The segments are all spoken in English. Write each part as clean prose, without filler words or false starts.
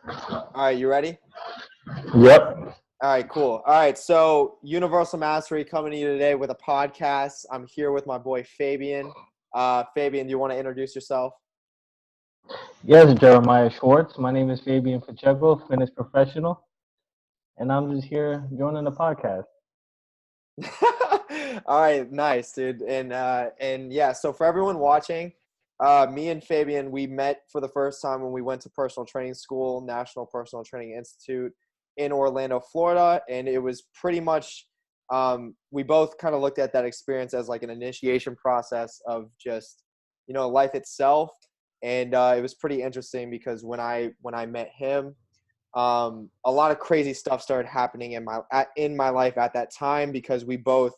All right, you ready? Yep. All right, cool. All right, so Universal Mastery coming to you today with a podcast. I'm here with my boy Fabian. Fabian, do you want to introduce yourself? Yes, Jeremiah Schwartz. My name is Fabian Pacheco, fitness professional, and I'm just here joining the podcast. All right, nice, dude. And yeah, so for everyone watching, me and Fabian, we met for the first time when we went to personal training school, National Personal Training Institute in Orlando, Florida, and it was pretty much we both kind of looked at that experience as like an initiation process of just life itself, and it was pretty interesting because when I met him, a lot of crazy stuff started happening in my life at that time because we both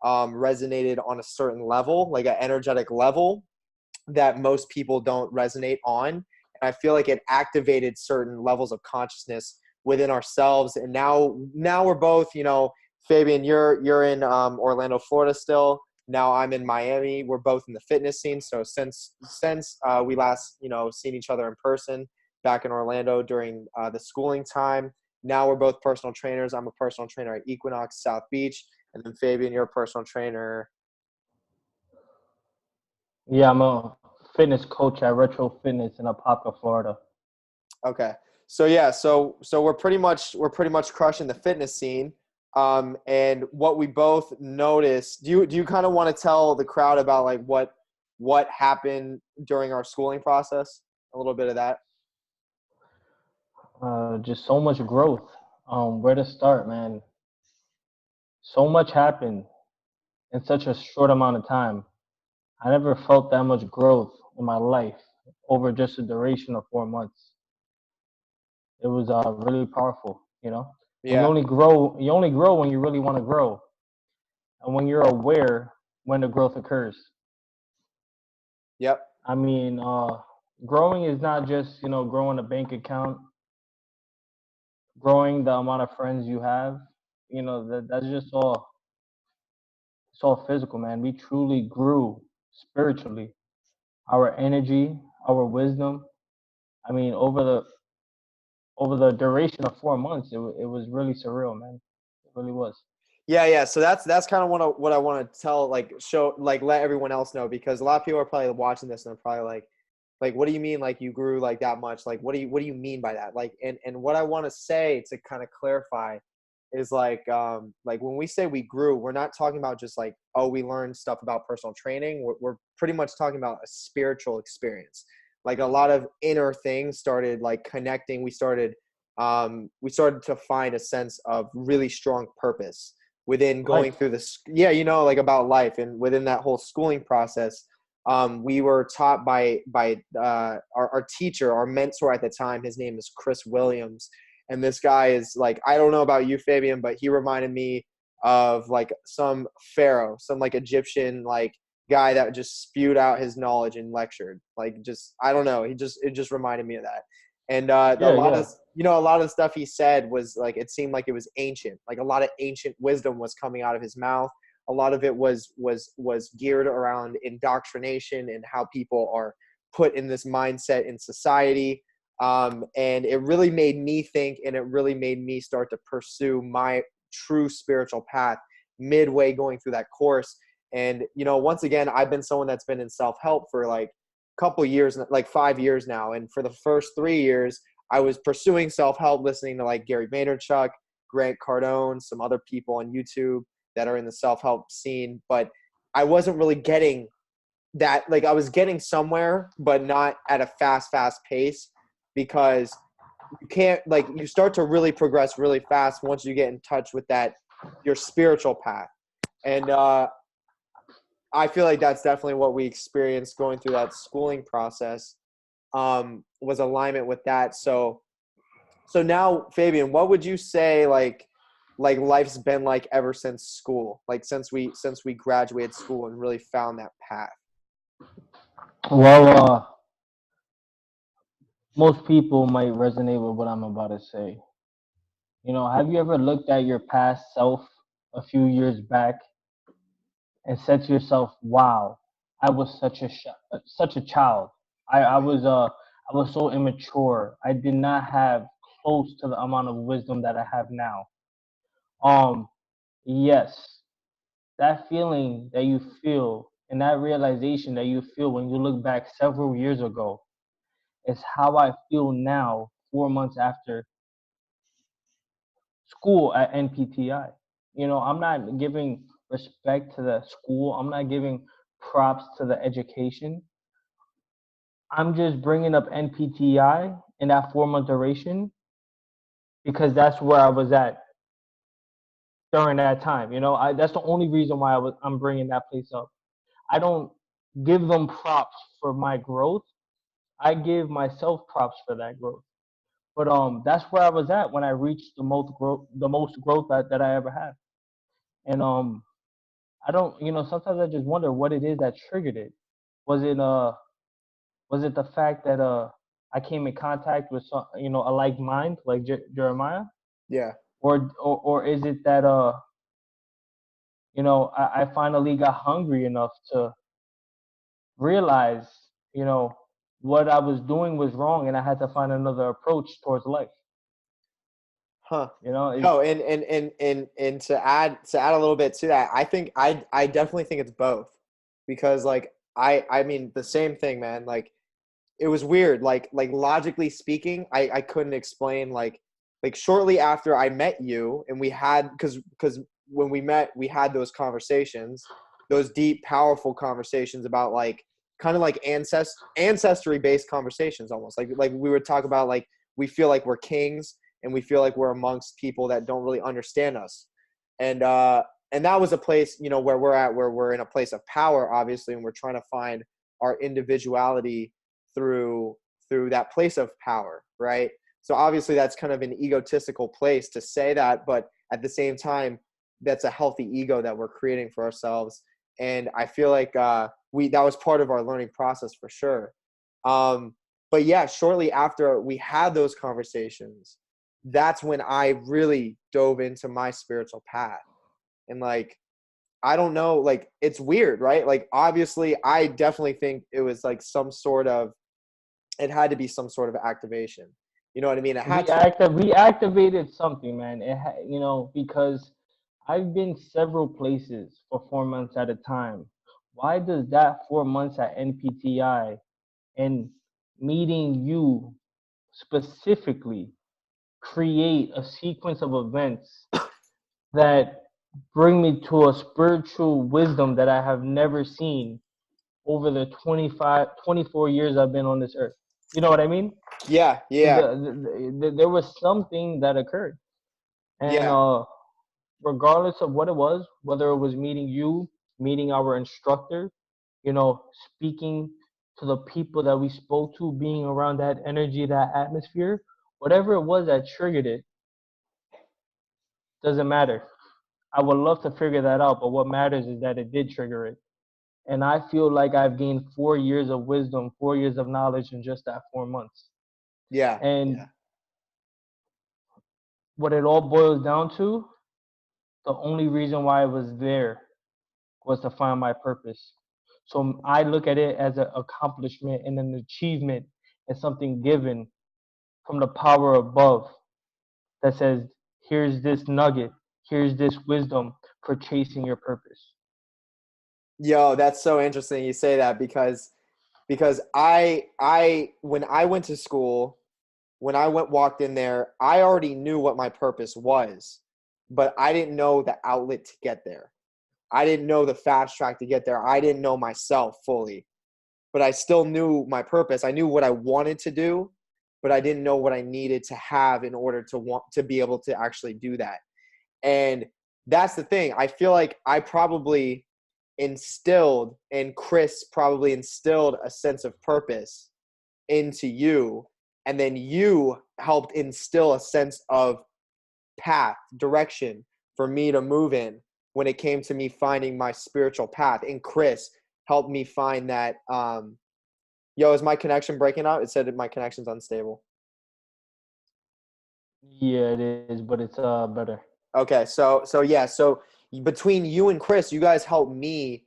resonated on a certain level, like an energetic level that most people don't resonate on. And I feel like it activated certain levels of consciousness within ourselves. And now we're both, Fabian, you're in Orlando, Florida still. Now I'm in Miami. We're both in the fitness scene. So since we last, seen each other in person back in Orlando during the schooling time, now we're both personal trainers. I'm a personal trainer at Equinox South Beach, and then Fabian, you're a personal trainer. Yeah, I'm a fitness coach at Retro Fitness in Apopka, Florida. Okay. So yeah, so we're pretty much crushing the fitness scene. And what we both noticed, do you kind of want to tell the crowd about like what happened during our schooling process? A little bit of that. Just so much growth. Where to start, man? So much happened in such a short amount of time. I never felt that much growth in my life over just a duration of 4 months. It was really powerful, And Yeah. you only grow when you really want to grow, and when you're aware when the growth occurs. Yep. I mean, growing is not just growing a bank account, growing the amount of friends you have. That's just all. It's all physical, man. We truly grew spiritually. Our energy, our wisdom. I mean, over the duration of 4 months, it was really surreal, man. It really was. Yeah. So that's kind of what I want to tell, like show, like let everyone else know, because a lot of people are probably watching this and they're probably like, what do you mean like you grew like that much? Like what do you mean by that? Like, and what I want to say to kind of clarify is like when we say we grew, we're not talking about just like, oh, we learned stuff about personal training. We're pretty much talking about a spiritual experience. Like a lot of inner things started like connecting. We started to find a sense of really strong purpose within going Life. through this. Yeah, like about life, and within that whole schooling process, we were taught by our teacher, our mentor at the time. His name is Chris Williams, and this guy is like, I don't know about you, Fabian, but he reminded me of like some pharaoh, some like Egyptian like guy that just spewed out his knowledge and lectured. Like, just I don't know. It just reminded me of that. And a Yeah, lot yeah. of a lot of the stuff he said was like, it seemed like it was ancient. Like a lot of ancient wisdom was coming out of his mouth. A lot of it was geared around indoctrination and how people are put in this mindset in society. And it really made me think, and it really made me start to pursue my true spiritual path midway going through that course. And once again, I've been someone that's been in self-help for like a couple years, like 5 years now. And for the first 3 years, I was pursuing self-help, listening to like Gary Vaynerchuk, Grant Cardone, some other people on YouTube that are in the self-help scene. But I wasn't really getting that. Like, I was getting somewhere, but not at a fast pace, because you can't, like, you start to really progress really fast once you get in touch with that, your spiritual path. And I feel like that's definitely what we experienced going through that schooling process, was alignment with that. So now, Fabian, what would you say like life's been like ever since school, like since we graduated school and really found that path? Well, most people might resonate with what I'm about to say. Have you ever looked at your past self a few years back and said to yourself, "Wow, I was such a child. I was I was so immature. I did not have close to the amount of wisdom that I have now. Um, yes, that feeling that you feel and that realization that you feel when you look back several years ago is how I feel now, 4 months after school at NPTI. You know, I'm not giving respect to the school. I'm not giving props to the education. I'm just bringing up NPTI in that 4 month duration because that's where I was at during that time. You know, that's the only reason why I'm bringing that place up. I don't give them props for my growth. I give myself props for that growth. But that's where I was at when I reached the most growth that I ever had. And I don't, you know, sometimes I just wonder what it is that triggered it. Was it was it the fact that I came in contact with some, you know, a like mind like Jeremiah, Yeah. or is it that you know, I finally got hungry enough to realize, you know, what I was doing was wrong and I had to find another approach towards life. Huh. You know, No, and to add a little bit to that, I think I definitely think it's both. Because like I mean the same thing, man. Like it was weird. Like logically speaking, I couldn't explain like shortly after I met you and we had because when we met we had those conversations, those deep, powerful conversations about like kind of like ancestry based conversations almost. Like we would talk about like we feel like we're kings and we feel like we're amongst people that don't really understand us. And that was a place, you know, where we're at, where we're in a place of power, obviously, and we're trying to find our individuality through that place of power, right? So obviously that's kind of an egotistical place to say that, but at the same time, that's a healthy ego that we're creating for ourselves. And I feel like that was part of our learning process for sure. But yeah, shortly after we had those conversations, that's when I really dove into my spiritual path. And like, I don't know, like it's weird, right? Like obviously I definitely think it was like it had to be some sort of activation. You know what I mean? It had to. we activated something, man. You know, because I've been several places for 4 months at a time. Why does that 4 months at NPTI and meeting you specifically create a sequence of events that bring me to a spiritual wisdom that I have never seen over the 24 years I've been on this earth? You know what I mean? Yeah, yeah, There was something that occurred. And yeah. regardless of what it was, whether it was meeting you, meeting our instructor, you know, speaking to the people that we spoke to, being around that energy, that atmosphere, whatever it was that triggered it, doesn't matter. I would love to figure that out, but what matters is that it did trigger it. And I feel like I've gained 4 years of wisdom, 4 years of knowledge in just that 4 months. Yeah, And yeah, what it all boils down to, the only reason why I was there was to find my purpose. So I look at it as an accomplishment and an achievement and something given from the power above that says, here's this nugget, here's this wisdom for chasing your purpose. yo, that's so interesting you say that because I when I went to school, when I walked in there, I already knew what my purpose was, but I didn't know the outlet to get there. I didn't know the fast track to get there. I didn't know myself fully, but I still knew my purpose. I knew what I wanted to do, but I didn't know what I needed to have in order to want to be able to actually do that. And that's the thing. I feel like I probably instilled, and Chris probably instilled a sense of purpose into you. And then you helped instill a sense of path, direction for me to move in when it came to me finding my spiritual path. And Chris helped me find that. Yo, is my connection breaking out? It said that my connection's unstable. Yeah, it is, but it's better. Okay, so yeah, so between you and Chris, you guys helped me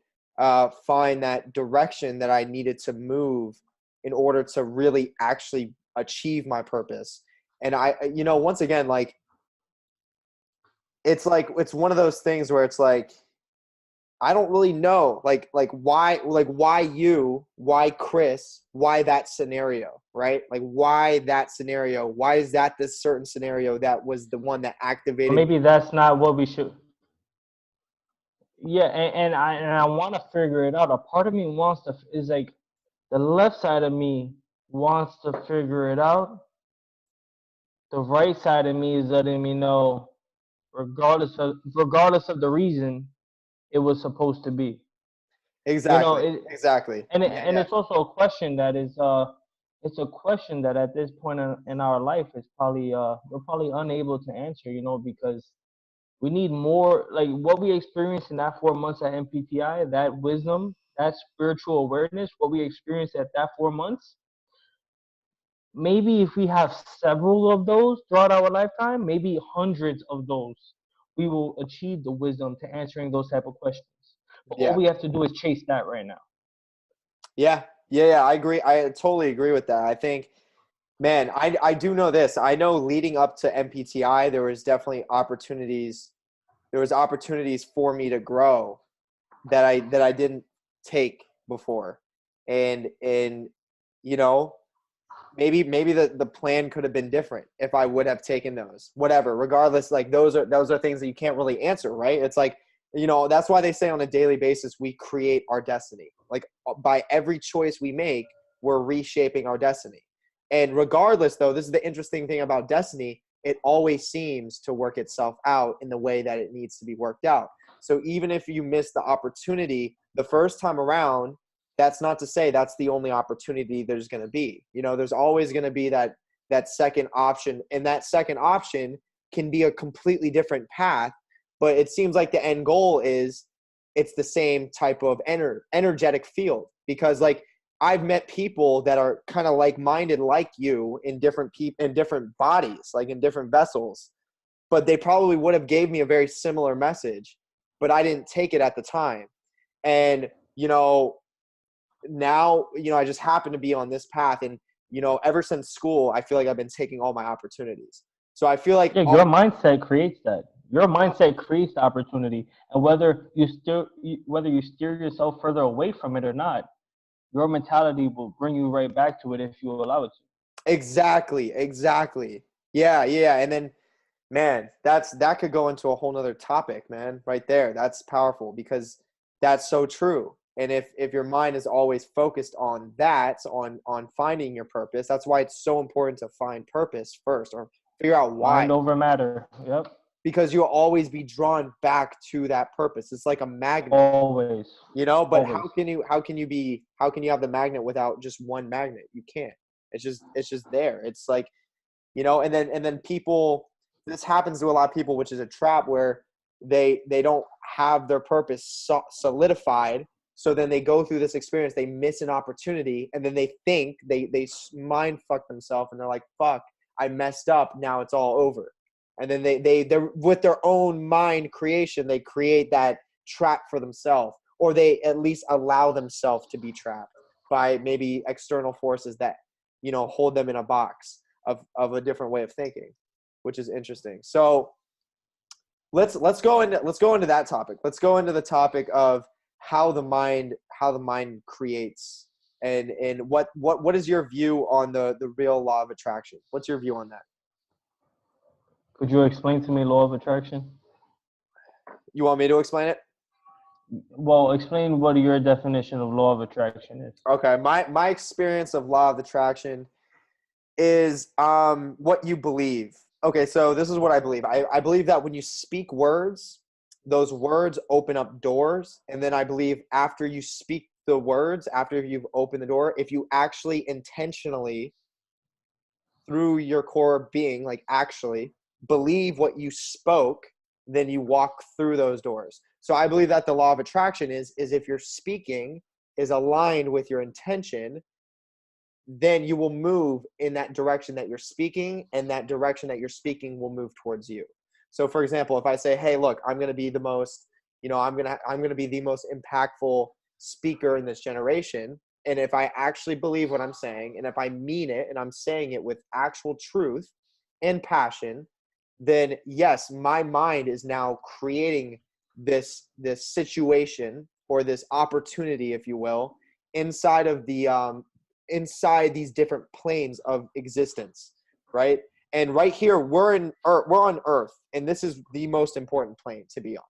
find that direction that I needed to move in order to really actually achieve my purpose. And once again, like, it's one of those things where it's like, I don't really know, why you, why Chris, why that scenario, right? Like, why that scenario? Why is that this certain scenario that was the one that Or activated? maybe that's not what we should. Yeah, and I want to figure it out. A part of me wants to is like the left side of me wants to figure it out. The right side of me is letting me know, regardless of the reason, it was supposed to be. You know, Exactly, it, exactly. Yeah, and yeah, it's also a question that is it's a question that at this point in our life is probably we're probably unable to answer. You know, because we need more, like what we experienced in that 4 months at MPTI, that wisdom, that spiritual awareness, what we experienced at that 4 months. Maybe if we have several of those throughout our lifetime, maybe hundreds of those, we will achieve the wisdom to answering those type of questions. But all yeah, we have to do is chase that right now. yeah, yeah, yeah. I agree. I totally agree with that. I think, man, I do know this. I know leading up to MPTI, there was definitely opportunities. There was opportunities for me to grow that I didn't take before, and you know, maybe the plan could have been different if I would have taken those. Whatever, regardless, like those are things that you can't really answer, right? It's like, that's why they say on a daily basis we create our destiny. Like, by every choice we make, we're reshaping our destiny. And regardless, though, this is the interesting thing about destiny, it always seems to work itself out in the way that it needs to be worked out. So even if you miss the opportunity the first time around, that's not to say that's the only opportunity there's going to be. There's always going to be that second option, and that second option can be a completely different path, but it seems like the end goal is it's the same type of energetic field. Because, like, I've met people that are kind of like-minded like you in different bodies, like in different vessels, but they probably would have gave me a very similar message, but I didn't take it at the time. And now, I just happen to be on this path. And, ever since school, I feel like I've been taking all my opportunities. So I feel like Yeah, your mindset creates that. Your mindset creates the opportunity, and whether you steer yourself further away from it or not, your mentality will bring you right back to it if you allow it to. exactly. Yeah, yeah. And then, man, that could go into a whole nother topic, man, right there. That's powerful, because that's so true. And if your mind is always focused on that, on finding your purpose, that's why it's so important to find purpose first, or figure out why. Mind over matter. Yep. Because you'll always be drawn back to that purpose. It's like a magnet, Always. but Always. how can you have the magnet without just one magnet? You can't. It's just there. It's like, and then people, this happens to a lot of people, which is a trap, where they don't have their purpose solidified. So then they go through this experience, they miss an opportunity, and then they think they mind fuck themselves, and they're like, fuck, I messed up, now it's all over. And then they're with their own mind creation, they create that trap for themselves, or they at least allow themselves to be trapped by maybe external forces that hold them in a box of a different way of thinking, which is interesting. So let's go into that topic. Let's go into the topic of how the mind creates, and what is your view on the real law of attraction? What's your view on that? Could you explain to me law of attraction? You want me to explain it? Well, explain what your definition of law of attraction is. Okay, my experience of law of attraction is what you believe. Okay, so this is what I believe. I believe that when you speak words, those words open up doors. And then I believe after you speak the words, after you've opened the door, if you actually intentionally, through your core being, like actually believe what you spoke, then you walk through those doors. So I believe that the law of attraction is if your speaking is aligned with your intention, then you will move in that direction that you're speaking, and that direction that you're speaking will move towards you. So for example, if I say, hey, look, I'm going to be the most, I'm going to be the most impactful speaker in this generation, and if I actually believe what I'm saying, and if I mean it, and I'm saying it with actual truth and passion, then yes, my mind is now creating this situation or this opportunity, if you will, inside of the inside these different planes of existence, right? And right here, we're on Earth, and this is the most important plane to be on.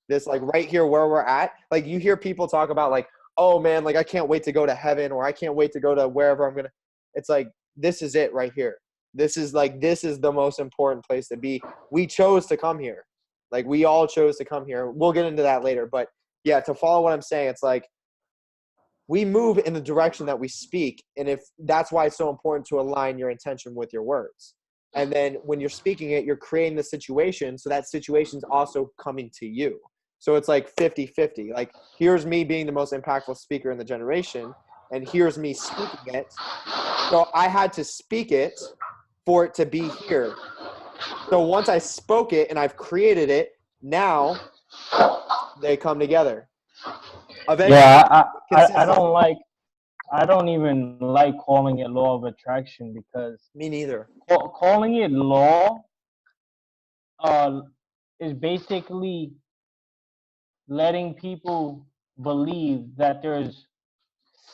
This, like, right here where we're at, like, you hear people talk about, like, oh man, like, I can't wait to go to heaven, or I can't wait to go to wherever I'm gonna. It's like, this is it right here. This is the most important place to be. We chose to come here. Like, we all chose to come here. We'll get into that later, but yeah, to follow what I'm saying, it's like we move in the direction that we speak, and if that's why it's so important to align your intention with your words. And then when you're speaking it, you're creating the situation, so that situation's also coming to you. So it's like 50-50. Like, here's me being the most impactful speaker in the generation, and here's me speaking it. So I had to speak it for it to be here. So once I spoke it and I've created it, now they come together. Eventually, Yeah, I don't even like calling it law of attraction, because me neither. calling it law is basically letting people believe that there's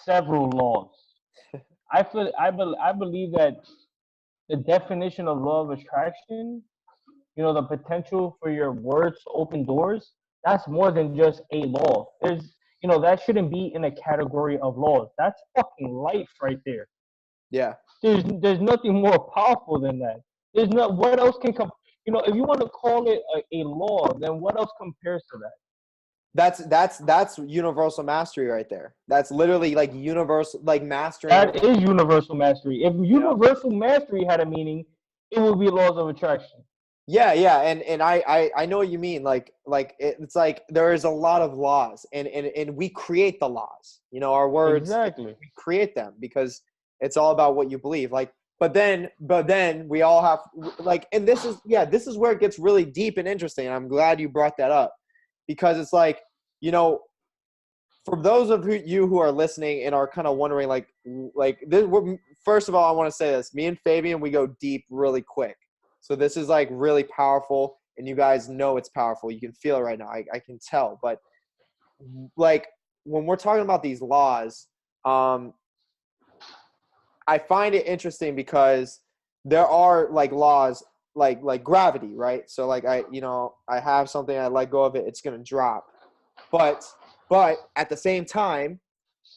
several laws. I believe that the definition of law of attraction, the potential for your words to open doors, that's more than just a law. That shouldn't be in a category of laws. That's fucking life right there. Yeah. There's nothing more powerful than that. What else can come, if you want to call it a law, then what else compares to that? That's universal mastery right there. That's literally like universal, like mastering. That is universal mastery. If universal mastery had a meaning, it would be laws of attraction. Yeah, and I know what you mean. Like it's like there is a lot of laws, and we create the laws. Our words, exactly. We create them because it's all about what you believe. Like, but then we all have, like, and this is where it gets really deep and interesting. And I'm glad you brought that up, because it's like, for those of you who are listening and are kind of wondering, like this, first of all, I want to say this: me and Fabian, we go deep really quick. So this is like really powerful, and you guys know it's powerful. You can feel it right now. I can tell. But like when we're talking about these laws, I find it interesting because there are like laws like gravity, right? So like I have something, I let go of it, it's gonna drop. But at the same time,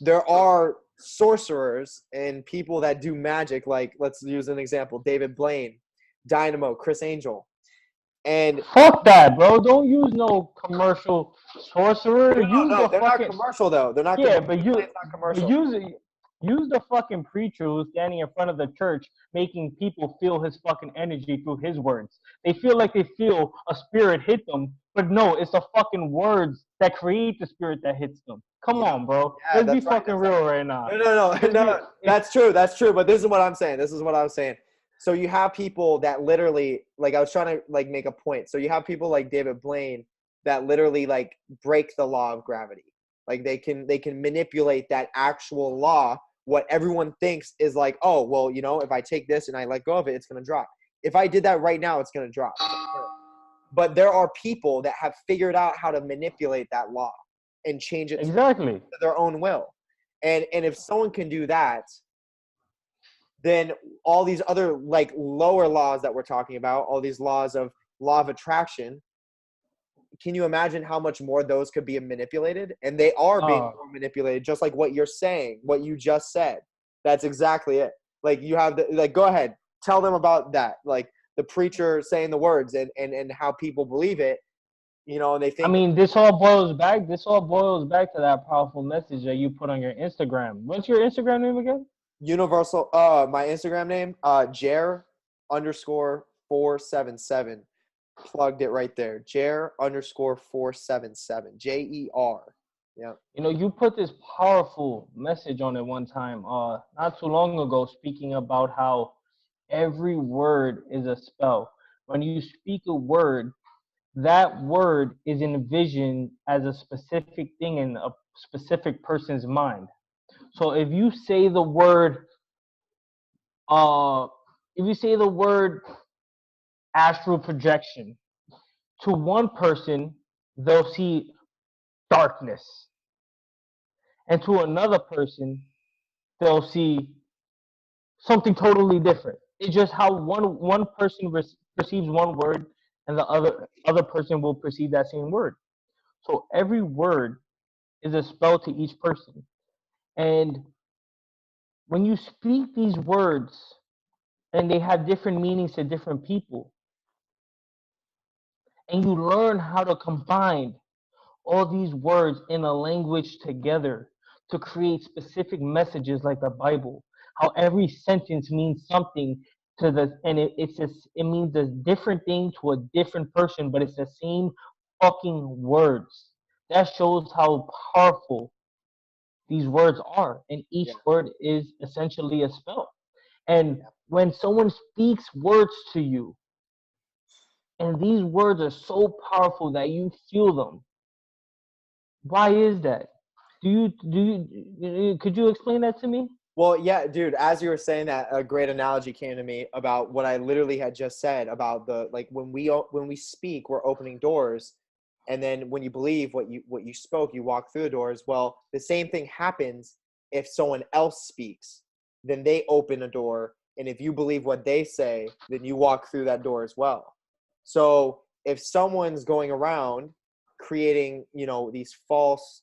there are sorcerers and people that do magic. Like, let's use an example: David Blaine, Dynamo, Chris Angel. And fuck that, bro. Don't use no commercial sorcerer. No, they're not commercial though. They're not. Yeah, commercial. It's not commercial. Use the fucking preacher who's standing in front of the church, making people feel his fucking energy through his words. They feel like they feel a spirit hit them, but no, it's the fucking words that create the spirit that hits them. Come on, bro. Yeah, Let's be fucking real right now. No. That's true. But this is what I'm saying. So you have people that literally, like, I was trying to like make a point. So you have people like David Blaine that literally like break the law of gravity. Like they can manipulate that actual law. What everyone thinks is like, oh, well, if I take this and I let go of it, it's going to drop. If I did that right now, it's going to drop. But there are people that have figured out how to manipulate that law and change it exactly to their own will. And if someone can do that, then all these other like lower laws that we're talking about, all these laws of law of attraction, can you imagine how much more those could be manipulated? And they are being more manipulated, just like what you're saying, what you just said. That's exactly it. Like you have go ahead, tell them about that. Like the preacher saying the words and how people believe it, and they think. I mean, this all boils back to that powerful message that you put on your Instagram. What's your Instagram name again? Universal. My Instagram name, Jer_477. Plugged it right there. Jer_477. JER. Yeah. You put this powerful message on it one time, not too long ago, speaking about how every word is a spell. When you speak a word, that word is envisioned as a specific thing in a specific person's mind. So if you say the word, uh, if you say the word astral projection to one person, they'll see darkness, and to another person, they'll see something totally different. It's just how one person perceives one word, and the other person will perceive that same word. So every word is a spell to each person, and when you speak these words, and they have different meanings to different people, and you learn how to combine all these words in a language together to create specific messages like the Bible. How every sentence means something to the, and it means a different thing to a different person, but it's the same fucking words. That shows how powerful these words are, and each Yeah. word is essentially a spell. And Yeah. when someone speaks words to you, and these words are so powerful that you feel them, why is that? Could you explain that to me? Well, yeah, dude, as you were saying that, a great analogy came to me about what I literally had just said about the, like, when we speak, we're opening doors, and then when you believe what you spoke, you walk through the doors. Well, the same thing happens if someone else speaks, then they open a door, and if you believe what they say, then you walk through that door as well. So if someone's going around creating, these false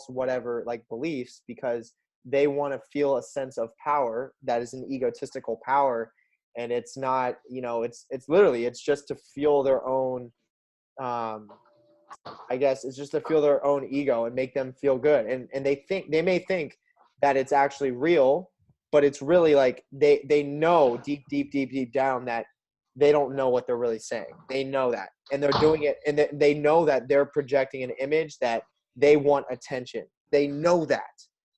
whatever, like, beliefs because they want to feel a sense of power that is an egotistical power, and it's not, it's literally, it's just to feel their own, um I guess it's just to feel their own ego and make them feel good, and they may think that it's actually real, but it's really like they know deep deep deep deep down that they don't know what they're really saying. They know that, and they're doing it, and they know that they're projecting an image that they want attention. They know that.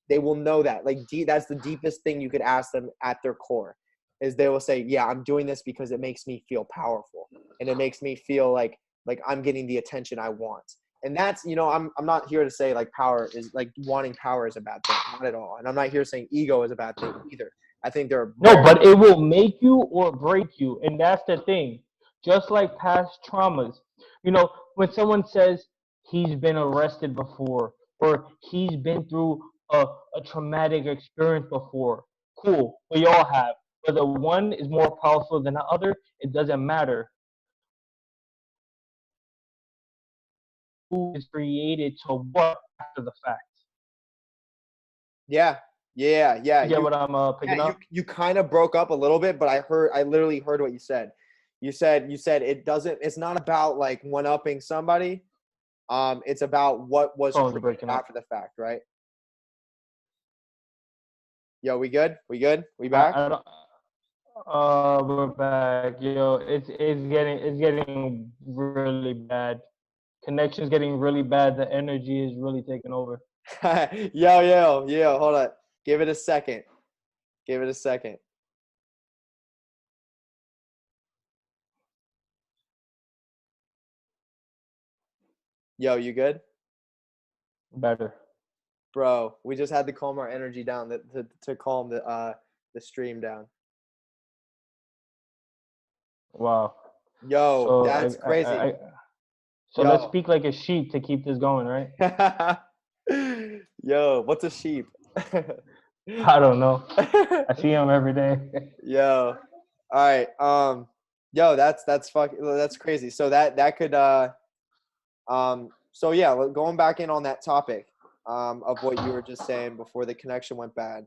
They will know that. Like, that's the deepest thing you could ask them at their core, is they will say, yeah, I'm doing this because it makes me feel powerful, and it makes me feel like I'm getting the attention I want. And that's, I'm not here to say like power is, like, wanting power is a bad thing, not at all. And I'm not here saying ego is a bad thing either. I think they're No, very, but it will make you or break you, and that's the thing. Just like past traumas, when someone says he's been arrested before or he's been through a traumatic experience before, cool, we all have. Whether one is more powerful than the other, it doesn't matter. Who is created to what after the fact? yeah, yeah. You get what I'm Yeah, picking you up? you kind of broke up a little bit, but I literally heard what you said. You said it's not about like one upping somebody. It's about what was Phones are created breaking up. after the fact, right? Yo, we good? We good? We I, back? I don't. We're back. Yo, it's getting really bad. Connection's getting really bad. The energy is really taking over. Yo, hold on. Give it a second. Give it a second. Yo, you good? Better. Bro, we just had to calm our energy down, to calm the stream down. Wow. Yo, So that's crazy. so let's Yo. speak like a sheep to keep this going, right? Yo, what's a sheep? I don't know. I see him every day. Yo. All right. Yo, that's crazy. So that could so yeah, going back in on that topic of what you were just saying before the connection went bad,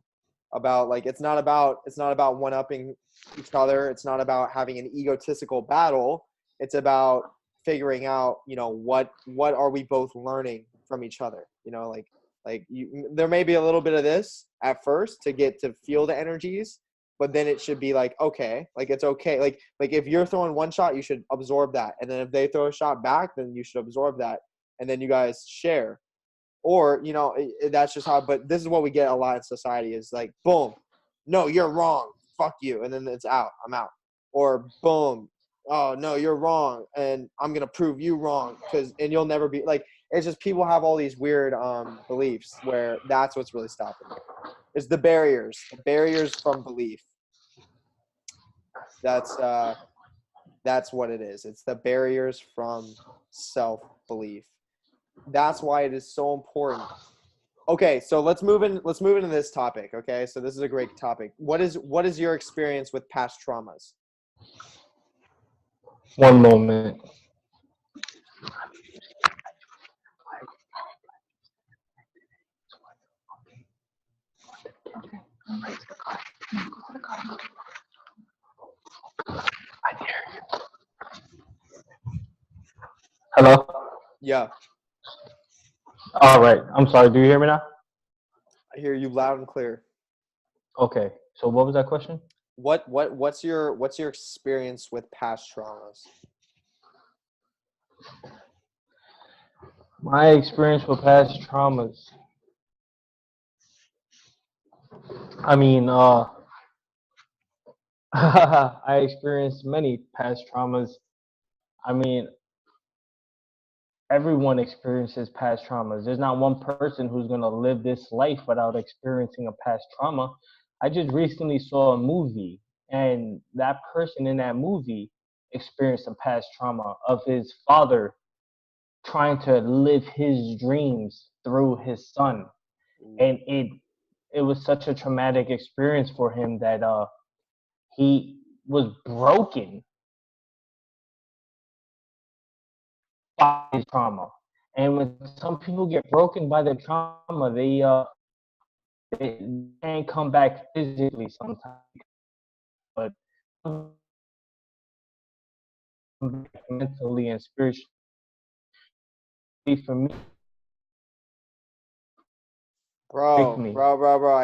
about like it's not about one upping each other. It's not about having an egotistical battle. It's about figuring out, what are we both learning from each other. There may be a little bit of this at first to get to feel the energies, but then it should be like, okay, like it's okay. Like if you're throwing one shot, you should absorb that, and then if they throw a shot back, then you should absorb that, and then you guys share. Or that's just how. But this is what we get a lot in society, is like, boom, no, you're wrong, fuck you, and then it's out, I'm out. Or boom, oh no, you're wrong, and I'm gonna prove you wrong, and you'll never be like, It's just people have all these weird beliefs where that's what's really stopping them. It's the barriers from belief. That's what it is. It's the barriers from self-belief. That's why it is so important. Okay, so let's move into this topic. Okay, so this is a great topic. What is your experience with past traumas? One moment. Hello? Yeah, All right. I'm sorry. Do you hear me now? I hear you loud and clear. Okay. So what was that question? What's your experience with past traumas? My experience with past traumas. I mean, I experienced many past traumas. I mean, everyone experiences past traumas. There's not one person who's going to live this life without experiencing a past trauma. I just recently saw a movie, and that person in that movie experienced a past trauma of his father trying to live his dreams through his son. And it was such a traumatic experience for him that he was broken by his trauma. And when some people get broken by their trauma, they can't come back physically sometimes, but mentally and spiritually. For me, break me I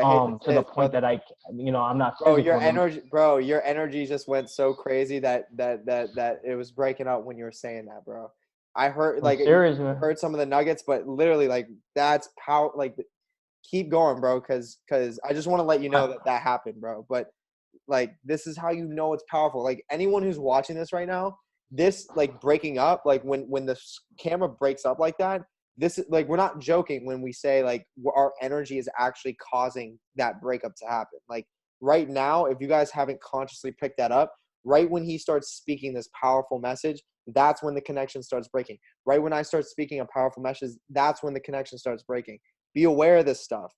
hate to to say the this, point that I'm not bro, physical anymore. your energy just went so crazy that it was breaking up when you were saying that, bro. I heard I'm like serious, you man. heard some of the nuggets, but literally like that's power. Like keep going, bro, because I just want to let you know that happened, bro. But like this is how you know it's powerful. Like anyone who's watching this right now, this like breaking up, like when the camera breaks up like that, this is like we're not joking when we say like our energy is actually causing that breakup to happen. Like right now, if you guys haven't consciously picked that up, right when he starts speaking this powerful message, that's when the connection starts breaking. Right when I start speaking a powerful message, that's when the connection starts breaking. Be aware of this stuff.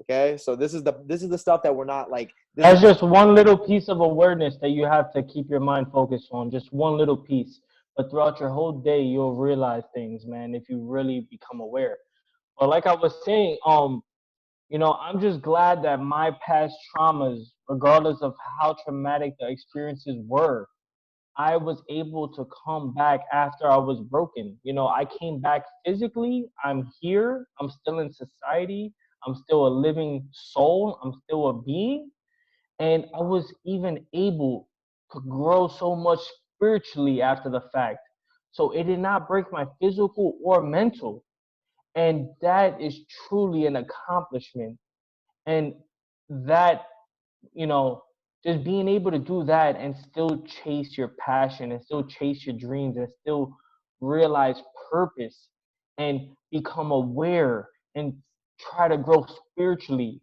Okay, so this is the stuff that we're not like. That's just one little piece of awareness that you have to keep your mind focused on. Just one little piece. But throughout your whole day, you'll realize things, man, if you really become aware. But like I was saying, I'm just glad that my past traumas, regardless of how traumatic the experiences were, I was able to come back after I was broken. I came back physically. I'm here. I'm still in society. I'm still a living soul. I'm still a being. And I was even able to grow so much spiritually after the fact. So it did not break my physical or mental. And that is truly an accomplishment. And that, you know, just being able to do that and still chase your passion and still chase your dreams and still realize purpose and become aware and try to grow spiritually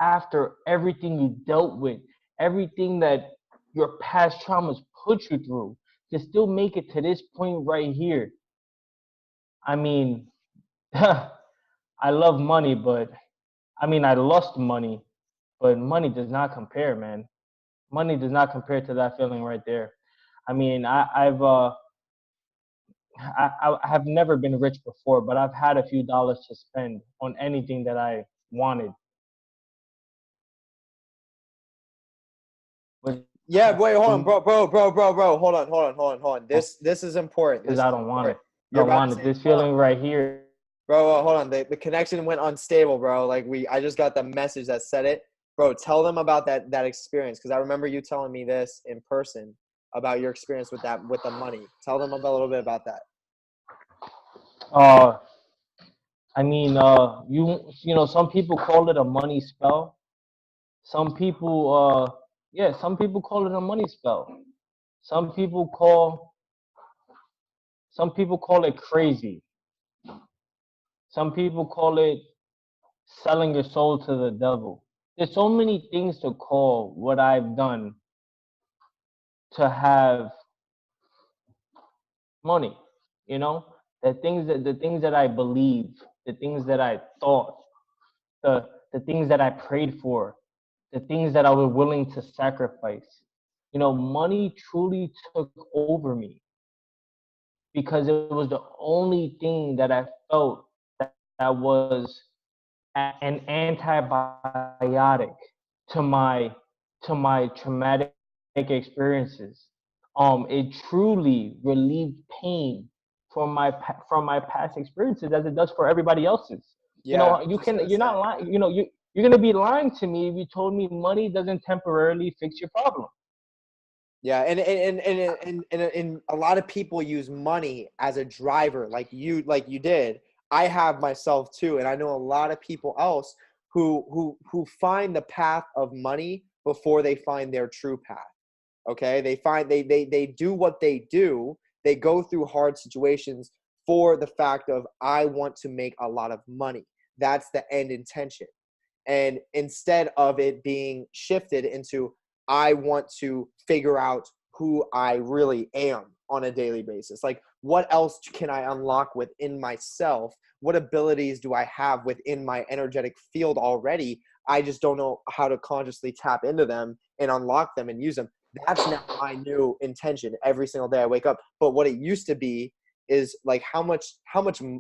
after everything you dealt with, everything that your past traumas put you through, to still make it to this point right here. I mean, I love money, but I lost money, but money does not compare, man. Money does not compare to that feeling right there. I mean, I have never been rich before, but I've had a few dollars to spend on anything that I wanted. Yeah, wait, hold on, bro. Hold on. This is important. Because This I is don't want important. it. I You're don't about want to it. say, This hold on, feeling right here. bro. Hold on. The connection went unstable, bro. Like I just got the message that said it, bro. Tell them about that experience because I remember you telling me this in person about your experience with the money. Tell them a little bit about that. Uh, some people call it a money spell. Some people, some people call it a money spell. Some people call, some people call it crazy. Some people call it selling your soul to the devil. There's so many things to call what I've done to have money. You know, the things that I believe, the things that I thought, the things that I prayed for, the things that I was willing to sacrifice. You know, money truly took over me because it was the only thing that I felt that was an antibiotic to my traumatic experiences. It truly relieved pain from my past experiences as it does for everybody else's. You Yeah, know, I was just gonna you're not say. lying. You know, you're gonna be lying to me if you told me money doesn't temporarily fix your problem. Yeah, and a lot of people use money as a driver, like you did. I have myself too, and I know a lot of people else who find the path of money before they find their true path. Okay, they do what they do. They go through hard situations for the fact of I want to make a lot of money. That's the end intention. And instead of it being shifted into I want to figure out who I really am on a daily basis, like what else can I unlock within myself, what abilities do I have within my energetic field already, I just don't know how to consciously tap into them and unlock them and use them. That's now my new intention every single day I wake up. But what it used to be is like how much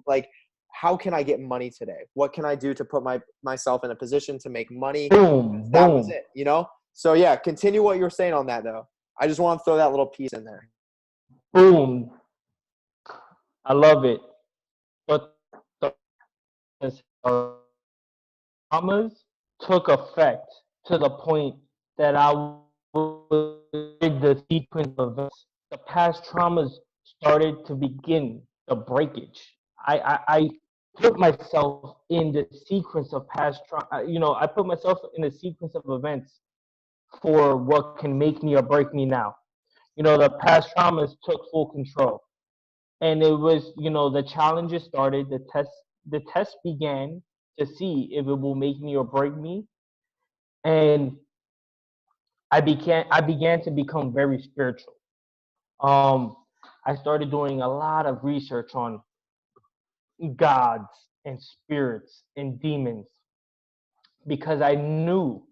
like how can I get money today? What can I do to put myself in a position to make money? Boom, That was boom, it, you know? So yeah, continue what you were saying on that though. I just want to throw that little piece in there. boom. I love it. But the traumas took effect to the point that I was the sequence of events. The past traumas started to begin the breakage. I put myself in the sequence of past trauma. You know, I put myself in a sequence of events for what can make me or break me now. You know, the past traumas took full control, and it was, you know, the challenges started. The test began to see if it will make me or break me, and I began to become very spiritual. Um, I started doing a lot of research on gods and spirits and demons because I knew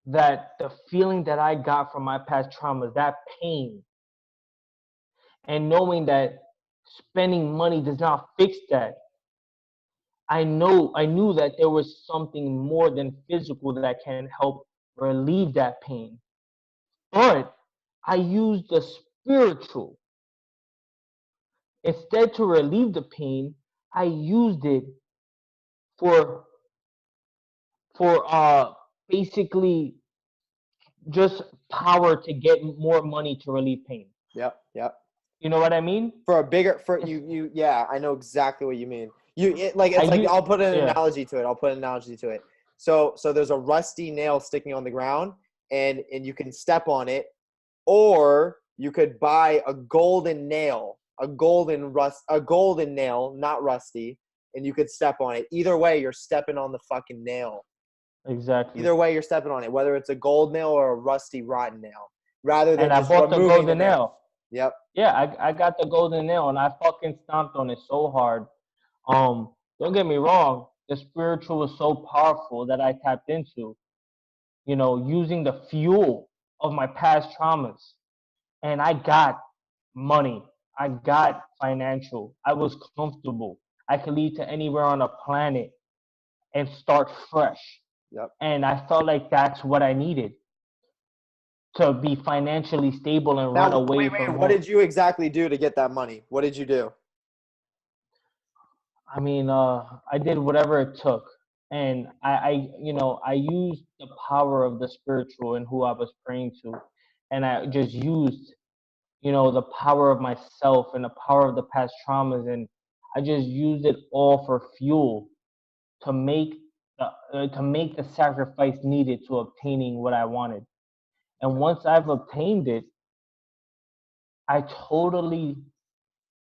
that the feeling that I got from my past traumas, that pain, and knowing that spending money does not fix that, I knew that there was something more than physical that can help relieve that pain. But I used the spiritual instead to relieve the pain. I used it for for basically just power to get more money to relieve pain. Yep, yep. You know what I mean? For a bigger for It's, you yeah, I know exactly what you mean. I It's like you I'll put an yeah, analogy to it. So there's a rusty nail sticking on the ground, and you can step on it, or you could buy a golden nail, a golden nail, not rusty, and you could step on it. Either way, you're stepping on the fucking nail. exactly. Either way, you're stepping on it, whether it's a gold nail or a rusty, rotten nail, rather And than I just bought the removing the golden nail. nail. Yep. Yeah, I got the golden nail and I fucking stomped on it so hard. Don't get me wrong, the spiritual was so powerful that I tapped into, you know, using the fuel of my past traumas. And I got money. I got financial. I was comfortable. I could leave to anywhere on the planet and start fresh. Yep. And I felt like that's what I needed to be financially stable and run Now, away from what home. did you exactly do to get that money? What did you do? I mean, I did whatever it took, and I used the power of the spiritual and who I was praying to, and I just used, you know, the power of myself and the power of the past traumas, and I just used it all for fuel to make the sacrifice needed to obtaining what I wanted. And once I've obtained it, I totally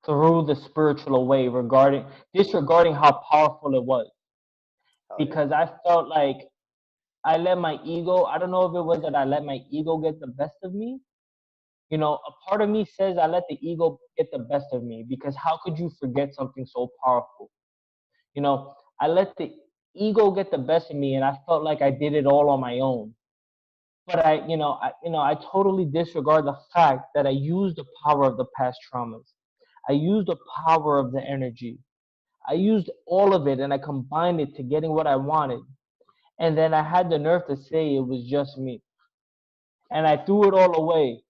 threw the spiritual away, disregarding how powerful it was, Hell yeah. because I felt like I let my ego. I don't know if it was that I let my ego get the best of me. You know, a part of me says I let the ego get the best of me, because how could you forget something so powerful? You know, I let the ego get the best of me, and I felt like I did it all on my own. But I totally disregard the fact that I used the power of the past traumas. I used the power of the energy. I used all of it, and I combined it to getting what I wanted. And then I had the nerve to say it was just me. And I threw it all away.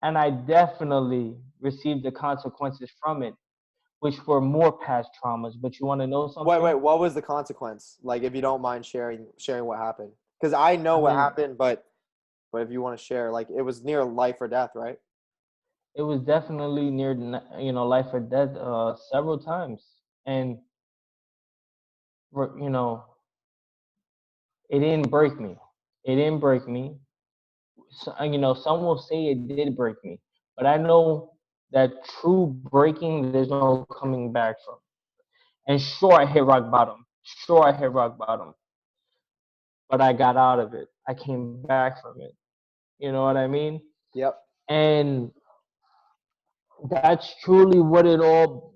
And I definitely received the consequences from it, which were more past traumas. But you want to know Wait, something? what was the consequence? Like, if you don't mind sharing what happened, because I know I what mean, happened, but if you want to share, like, it was near life or death, right? it was definitely near, life or death, several times. And, you know, it didn't break me. It didn't break me. So, some will say it did break me, but I know that true breaking, there's no coming back from. And sure, I hit rock bottom. Sure, I hit rock bottom, but I got out of it. I came back from it. You know what I mean? Yep. And that's truly what it all,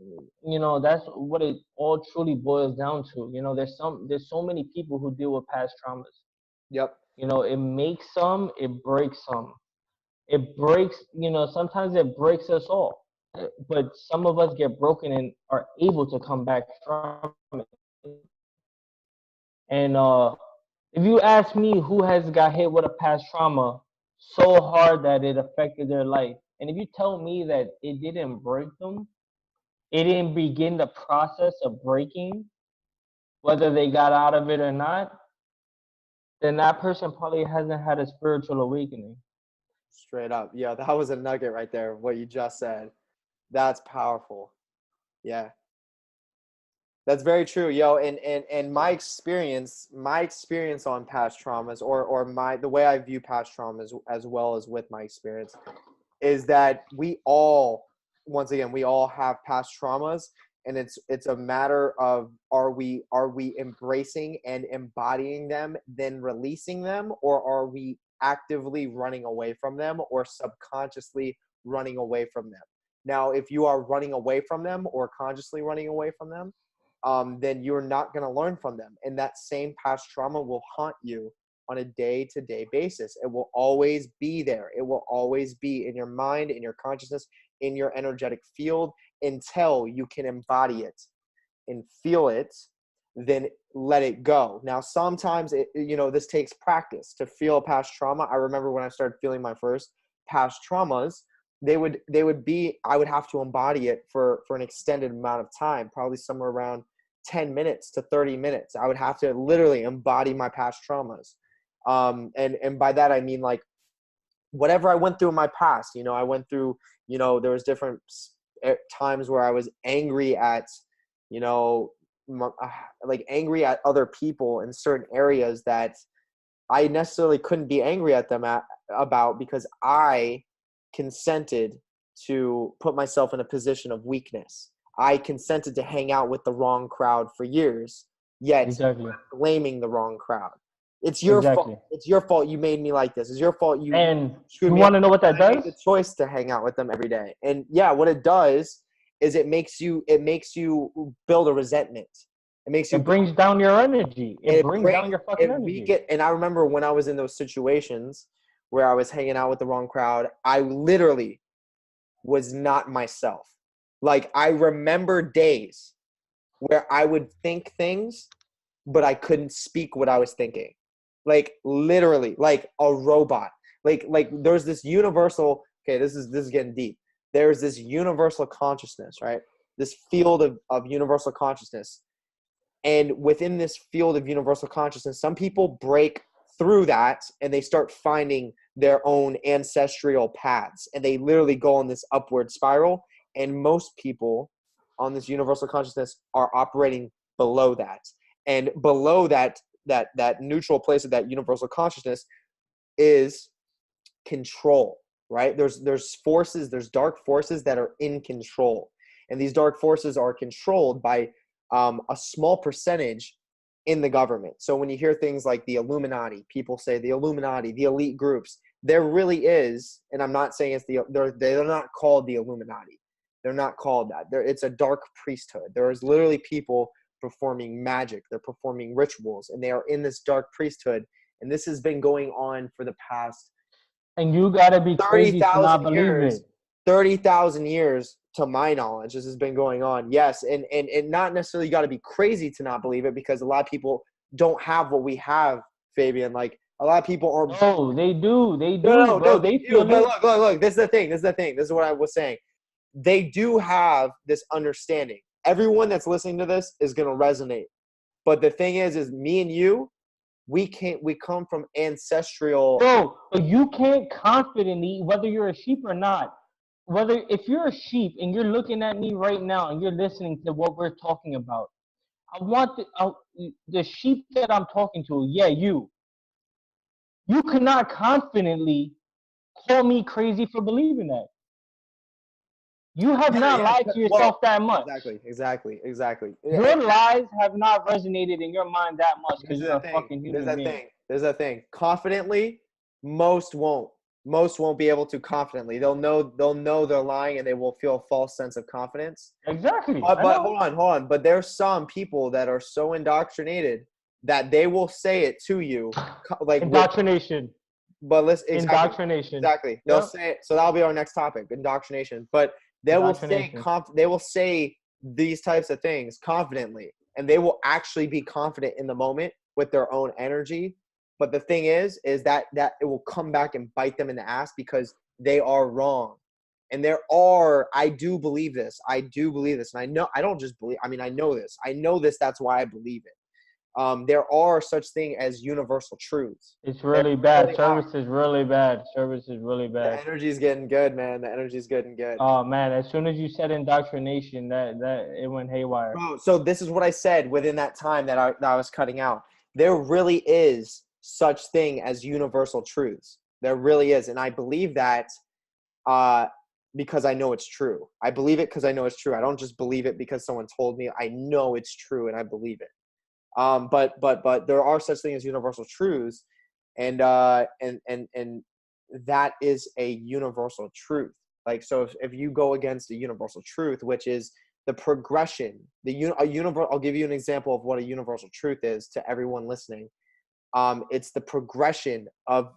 that's what it all truly boils down to. There's so many people who deal with past traumas. Yep. It makes some, it breaks some. It breaks, sometimes it breaks us all. But some of us get broken and are able to come back from it. And if you ask me who has got hit with a past trauma so hard that it affected their life, and if you tell me that it didn't break them, it didn't begin the process of breaking, whether they got out of it or not, then that person probably hasn't had a spiritual awakening. Straight up. Yeah, that was a nugget right there, what you just said. That's powerful. Yeah. That's very true, yo. And my experience on past traumas, or the way I view past traumas, as well as with my experience, is that we all, once again, we all have past traumas, and it's a matter of, are we embracing and embodying them, then releasing them, or are we actively running away from them, or subconsciously running away from them? Now, if you are running away from them or consciously running away from them, then you're not going to learn from them. And that same past trauma will haunt you on a day-to-day basis. It will always be there. It will always be in your mind, in your consciousness, in your energetic field, until you can embody it and feel it, then let it go. Now, sometimes this takes practice to feel past trauma. I remember when I started feeling my first past traumas, they would be, I would have to embody it for an extended amount of time, probably somewhere around 10 minutes to 30 minutes. I would have to literally embody my past traumas. And by that, I mean, like, whatever I went through in my past, I went through, there was different times where I was angry at, you know, like angry at other people in certain areas that I necessarily couldn't be angry at them about, because I consented to put myself in a position of weakness. I consented to hang out with the wrong crowd for years, yet Exactly. blaming the wrong crowd. It's your fault. Exactly. It's your fault you made me like this. It's your fault you And screwed you me up. want to know what that I made the does? choice to hang out with them every day. And yeah, what it does is it makes you build a resentment. It makes you It brings down your energy. It it brings brings down your fucking it energy. weaken. And I remember when I was in those situations where I was hanging out with the wrong crowd, I literally was not myself. Like, I remember days where I would think things, but I couldn't speak what I was thinking. Like, literally, like a robot. Like there's this universal, okay, this is getting deep. There's this universal consciousness, right? This field of universal consciousness. And within this field of universal consciousness, some people break through that and they start finding their own ancestral paths, and they literally go on this upward spiral. And most people on this universal consciousness are operating below that. And below that neutral place of that universal consciousness is control. right? There's forces, there's dark forces that are in control. And these dark forces are controlled by a small percentage in the government. So when you hear things like the Illuminati, people say the Illuminati, the elite groups, there really is, and I'm not saying they're not called the Illuminati. They're not called that. It's a dark priesthood. There is literally people performing magic. They're performing rituals, and they are in this dark priesthood. And this has been going on for the past And you gotta be crazy to 30,000 not believe years. it. 30,000 years, to my knowledge, this has been going on. Yes, and not necessarily got to be crazy to not believe it, because a lot of people don't have what we have, Fabian. Like, a lot of people are. No, they do. They do, No, bro. they They do. feel But it. look. This is the thing. This is what I was saying. They do have this understanding. Everyone that's listening to this is going to resonate. But the thing is me and you, we come from ancestral. Bro, but you can't confidently, whether you're a sheep or not, whether if you're a sheep and you're looking at me right now and you're listening to what we're talking about, I want the sheep that I'm talking to, yeah, you cannot confidently call me crazy for believing that. You have not lied to yourself Well, that much. exactly. Your lies have not resonated in your mind that much because you're a fucking human being. There's a thing. Confidently, most won't. Most won't be able to confidently. They'll know they're lying, and they will feel a false sense of confidence. Exactly. But hold on. But there's some people that are so indoctrinated that they will say it to you, like indoctrination. But Indoctrination. Exactly. They'll say it. So that'll be our next topic, indoctrination. But they will say these types of things confidently, and they will actually be confident in the moment with their own energy. But the thing is that it will come back and bite them in the ass, because they are wrong. And I do believe this. And I know, I don't just believe, I mean, I know this. That's why I believe it. There are such thing as universal truths. It's really bad. Service is really bad. The energy's getting good, man. The energy's getting good. Oh man, as soon as you said indoctrination, that it went haywire. Bro, so this is what I said within that time that I was cutting out. There really is such thing as universal truths. There really is, and I believe that because I know it's true. I believe it because I know it's true. I don't just believe it because someone told me. I know it's true, and I believe it. But there are such things as universal truths, and that is a universal truth. Like, so if you go against a universal truth, which is the progression, I'll give you an example of what a universal truth is to everyone listening. It's the progression of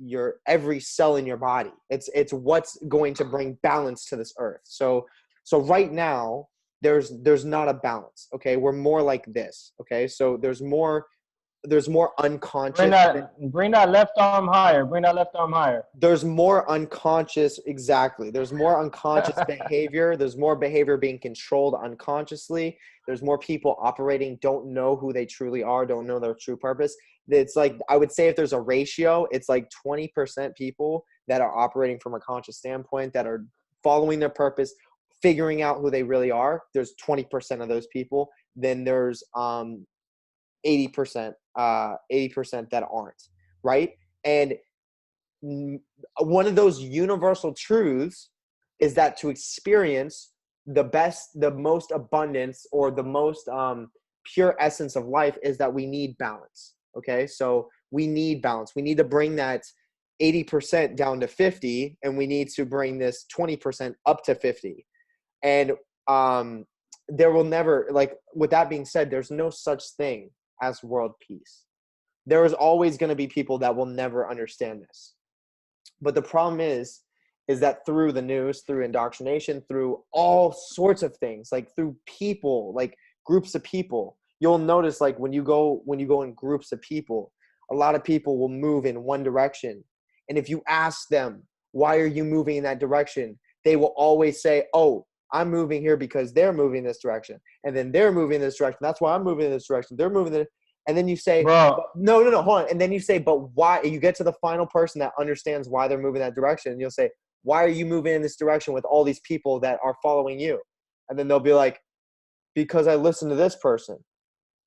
your every cell in your body. It's what's going to bring balance to this earth. So right now, there's not a balance. Okay, we're more like this. Okay, so there's more unconscious. Bring that left arm higher. There's more unconscious. Exactly. There's more unconscious behavior. There's more behavior being controlled unconsciously. There's more people operating, don't know who they truly are, don't know their true purpose. It's like, I would say if there's a ratio, it's like 20% people that are operating from a conscious standpoint, that are following their purpose, figuring out who they really are. There's 20% of those people. Then there's 80% that aren't, right? And one of those universal truths is that to experience the most abundance, or the most pure essence of life, is that we need balance. Okay, so we need balance. We need to bring that 80% down to 50, and we need to bring this 20% up to 50. And there will never, like, with that being said, there's no such thing as world peace. There is always going to be people that will never understand this. But the problem is that through the news, through indoctrination, through all sorts of things, like through people, like groups of people, you'll notice, like when you go in groups of people, a lot of people will move in one direction. And if you ask them, why are you moving in that direction? They will always say, oh, I'm moving here because they're moving in this direction. And then they're moving in this direction. That's why I'm moving in this direction. They're moving in. And then you say, bro, no, hold on. And then you say, but why? You get to the final person that understands why they're moving that direction. And you'll say, why are you moving in this direction with all these people that are following you? And then they'll be like, because I listen to this person.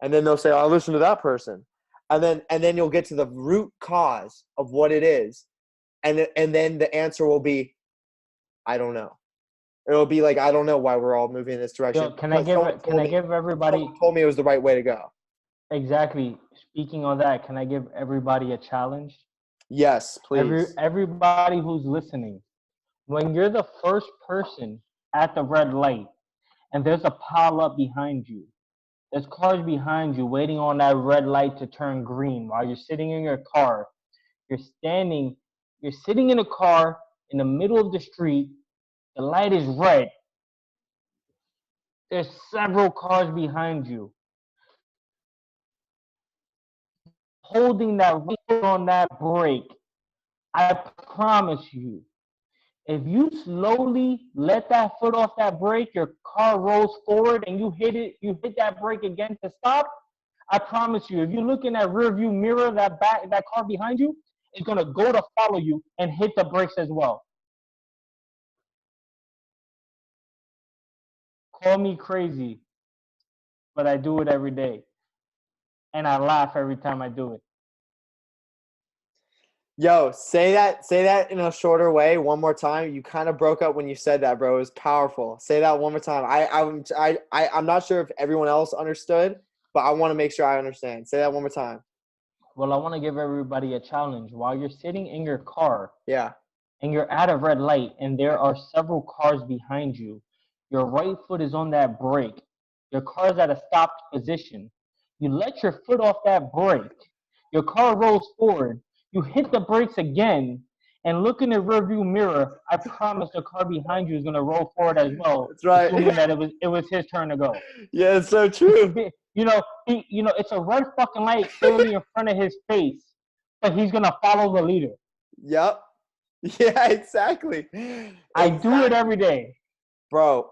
And then they'll say, I listen to that person. And then you'll get to the root cause of what it is. and then the answer will be, I don't know. It'll be like, I don't know why we're all moving in this direction. Yo, can I give everybody someone told me it was the right way to go. exactly? Speaking on that, can I give everybody a challenge? Yes, please. Everybody who's listening, when you're the first person at the red light and there's a pile up behind you, there's cars behind you waiting on that red light to turn green while you're sitting in your car. You're sitting in a car in the middle of the street. The light is red. There's several cars behind you. Holding that right on that brake. I promise you, if you slowly let that foot off that brake, your car rolls forward and you hit that brake again to stop. I promise you, if you look in that rear view mirror, that car behind you is gonna go to follow you and hit the brakes as well. Call me crazy, but I do it every day. And I laugh every time I do it. Yo, say that in a shorter way one more time. You kind of broke up when you said that, bro. It was powerful. Say that one more time. I'm not sure if everyone else understood, but I want to make sure I understand. Say that one more time. Well, I want to give everybody a challenge. While you're sitting in your car, Yeah. and you're at a red light, and there are several cars behind you, your right foot is on that brake. Your car's at a stopped position. You let your foot off that brake. Your car rolls forward. You hit the brakes again, and look in the rearview mirror. I promise the car behind you is gonna roll forward as well. That's right. Assuming that it was his turn to go. Yeah, it's so true. It's a red fucking light clearly in front of his face, but he's gonna follow the leader. Yep. Yeah, exactly. I do it every day. Bro.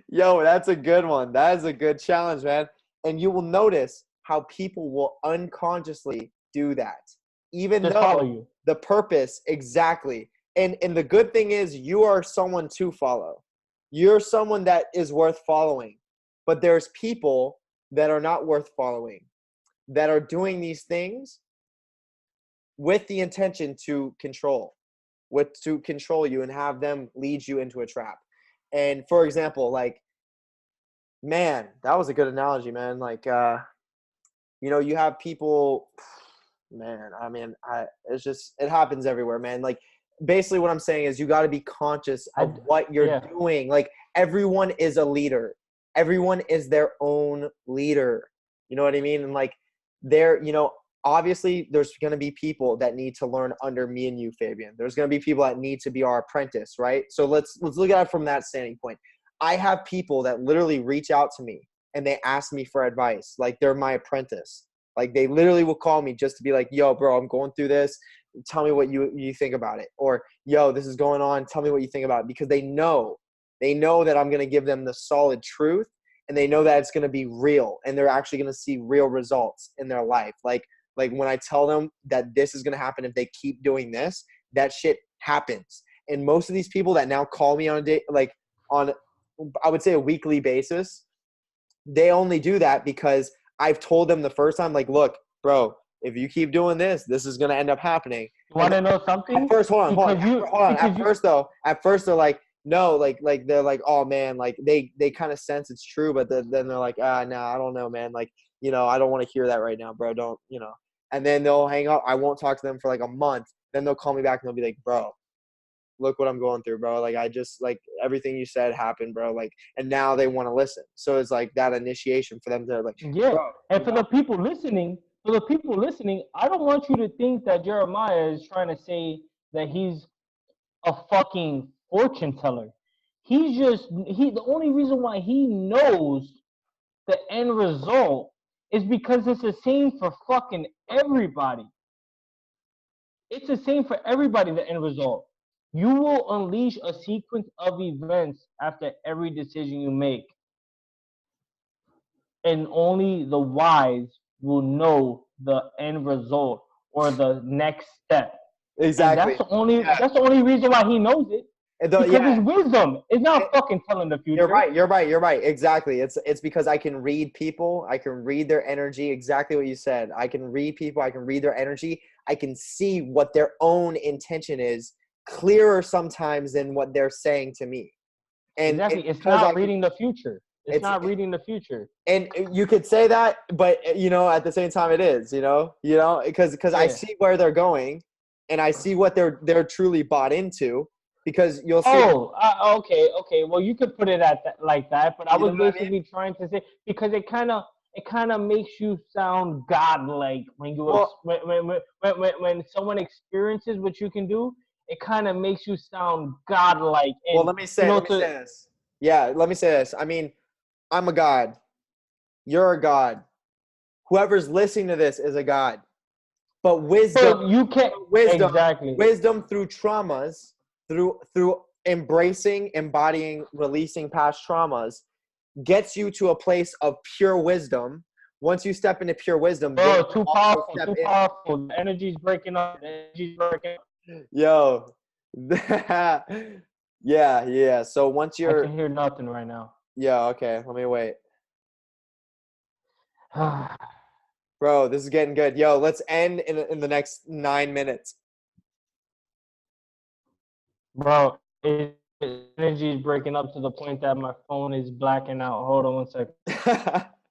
Yo, that's a good one. That is a good challenge, man. And you will notice how people will unconsciously do that. Even Just though follow you. the purpose, exactly. And the good thing is you are someone to follow. You're someone that is worth following. But there's people that are not worth following, that are doing these things with the intention to control you and have them lead you into a trap. And for example, like, man, that was a good analogy, man. Like, you have people, man, I mean, it happens everywhere, man. Like, basically what I'm saying is you got to be conscious of what you're doing. Like, everyone is a leader. Everyone is their own leader. You know what I mean? And like, obviously there's going to be people that need to learn under me and you, Fabian. There's going to be people that need to be our apprentice, right? So let's look at it from that standing point. I have people that literally reach out to me and they ask me for advice. Like, they're my apprentice. Like, they literally will call me just to be like, yo, bro, I'm going through this. Tell me what you think about it. Or, yo, this is going on. Tell me what you think about it. Because they know that I'm going to give them the solid truth, and they know that it's going to be real, and they're actually going to see real results in their life. Like when I tell them that this is going to happen if they keep doing this, that shit happens. And most of these people that now call me on I would say a weekly basis, they only do that because I've told them the first time, like, look, bro, if you keep doing this, this is going to end up happening. You want to know something? At first, hold on. At first they're like, no, like they're like, oh man, like they kind of sense it's true, but then they're like, no, I don't know, man. Like, I don't want to hear that right now, bro. Don't, and then they'll hang up. I won't talk to them for like a month. Then they'll call me back and they'll be like, bro, look what I'm going through, bro. Like, I just, like, everything you said happened, bro. Like, and now they want to listen. So it's like that initiation for them to, like, yeah. Bro, and for the people listening, I don't want you to think that Jeremiah is trying to say that he's a fucking fortune teller. The only reason why he knows the end result is because it's the same for fucking everybody. It's the same for everybody, the end result. You will unleash a sequence of events after every decision you make. And only the wise will know the end result or the next step. Exactly. And that's the only reason why he knows it. Because it's wisdom. It's not fucking telling the future. You're right. Exactly. It's because I can read people. I can read their energy. Exactly what you said. I can read people. I can read their energy. I can see what their own intention is clearer sometimes than what they're saying to me. And exactly. It's not reading the future. It's not reading the future. And you could say that, but at the same time, it is. Because I see where they're going, and I see what they're truly bought into. Because you'll see. Oh, okay. Well, you could put it like that, but I was basically trying to say, because it kind of makes you sound godlike when you when someone experiences what you can do. It kind of makes you sound godlike. And, well, let me say this. Yeah, let me say this. I mean, I'm a god. You're a god. Whoever's listening to this is a god. But wisdom, so you can't wisdom through traumas, through embracing, embodying, releasing past traumas, gets you to a place of pure wisdom. Once you step into pure wisdom, too powerful. The energy's breaking up. Yo, yeah. So once you're, I can hear nothing right now. Yeah. Okay. Let me wait. Bro, this is getting good. Yo, let's end in the next 9 minutes. Bro, energy is breaking up to the point that my phone is blacking out. Hold on 1 second.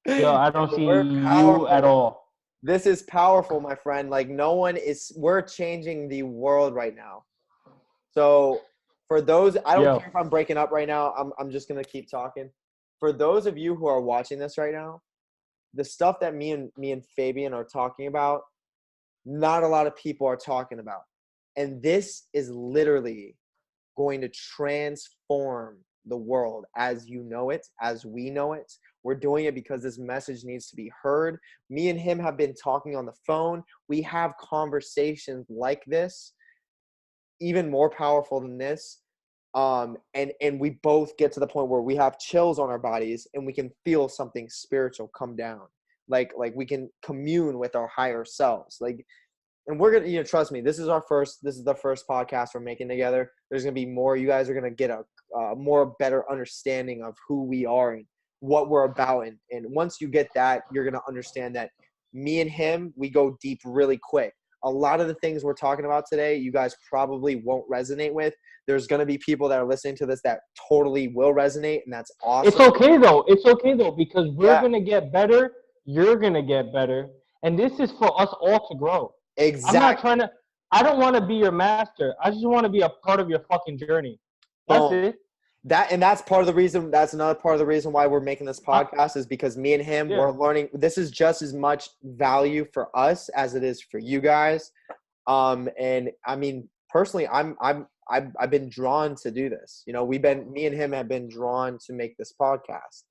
Yo, I don't see you at all. This is powerful, my friend. Like we're changing the world right now. So for those, I don't care if I'm breaking up right now. I'm just going to keep talking. For those of you who are watching this right now, the stuff that me and Fabian are talking about, not a lot of people are talking about. And this is literally going to transform the world as you know it, as we know it. We're doing it because this message needs to be heard. Me and him have been talking on the phone. We have conversations like this, even more powerful than this. And we both get to the point where we have chills on our bodies and we can feel something spiritual come down. Like we can commune with our higher selves. And we're going to, trust me, this is the first podcast we're making together. There's going to be more. You guys are going to get a more better understanding of who we are and what we're about. And once you get that, you're going to understand that me and him, we go deep really quick. A lot of the things we're talking about today, you guys probably won't resonate with. There's going to be people that are listening to this that totally will resonate, and that's awesome. It's okay though, because we're going to get better. You're going to get better. And this is for us all to grow. Exactly. I don't want to be your master. I just want to be a part of your fucking journey. That's it. That's part of the reason. That's another part of the reason why we're making this podcast is because me and him, we're learning. This is just as much value for us as it is for you guys. And I mean, personally, I've been drawn to do this. Me and him have been drawn to make this podcast.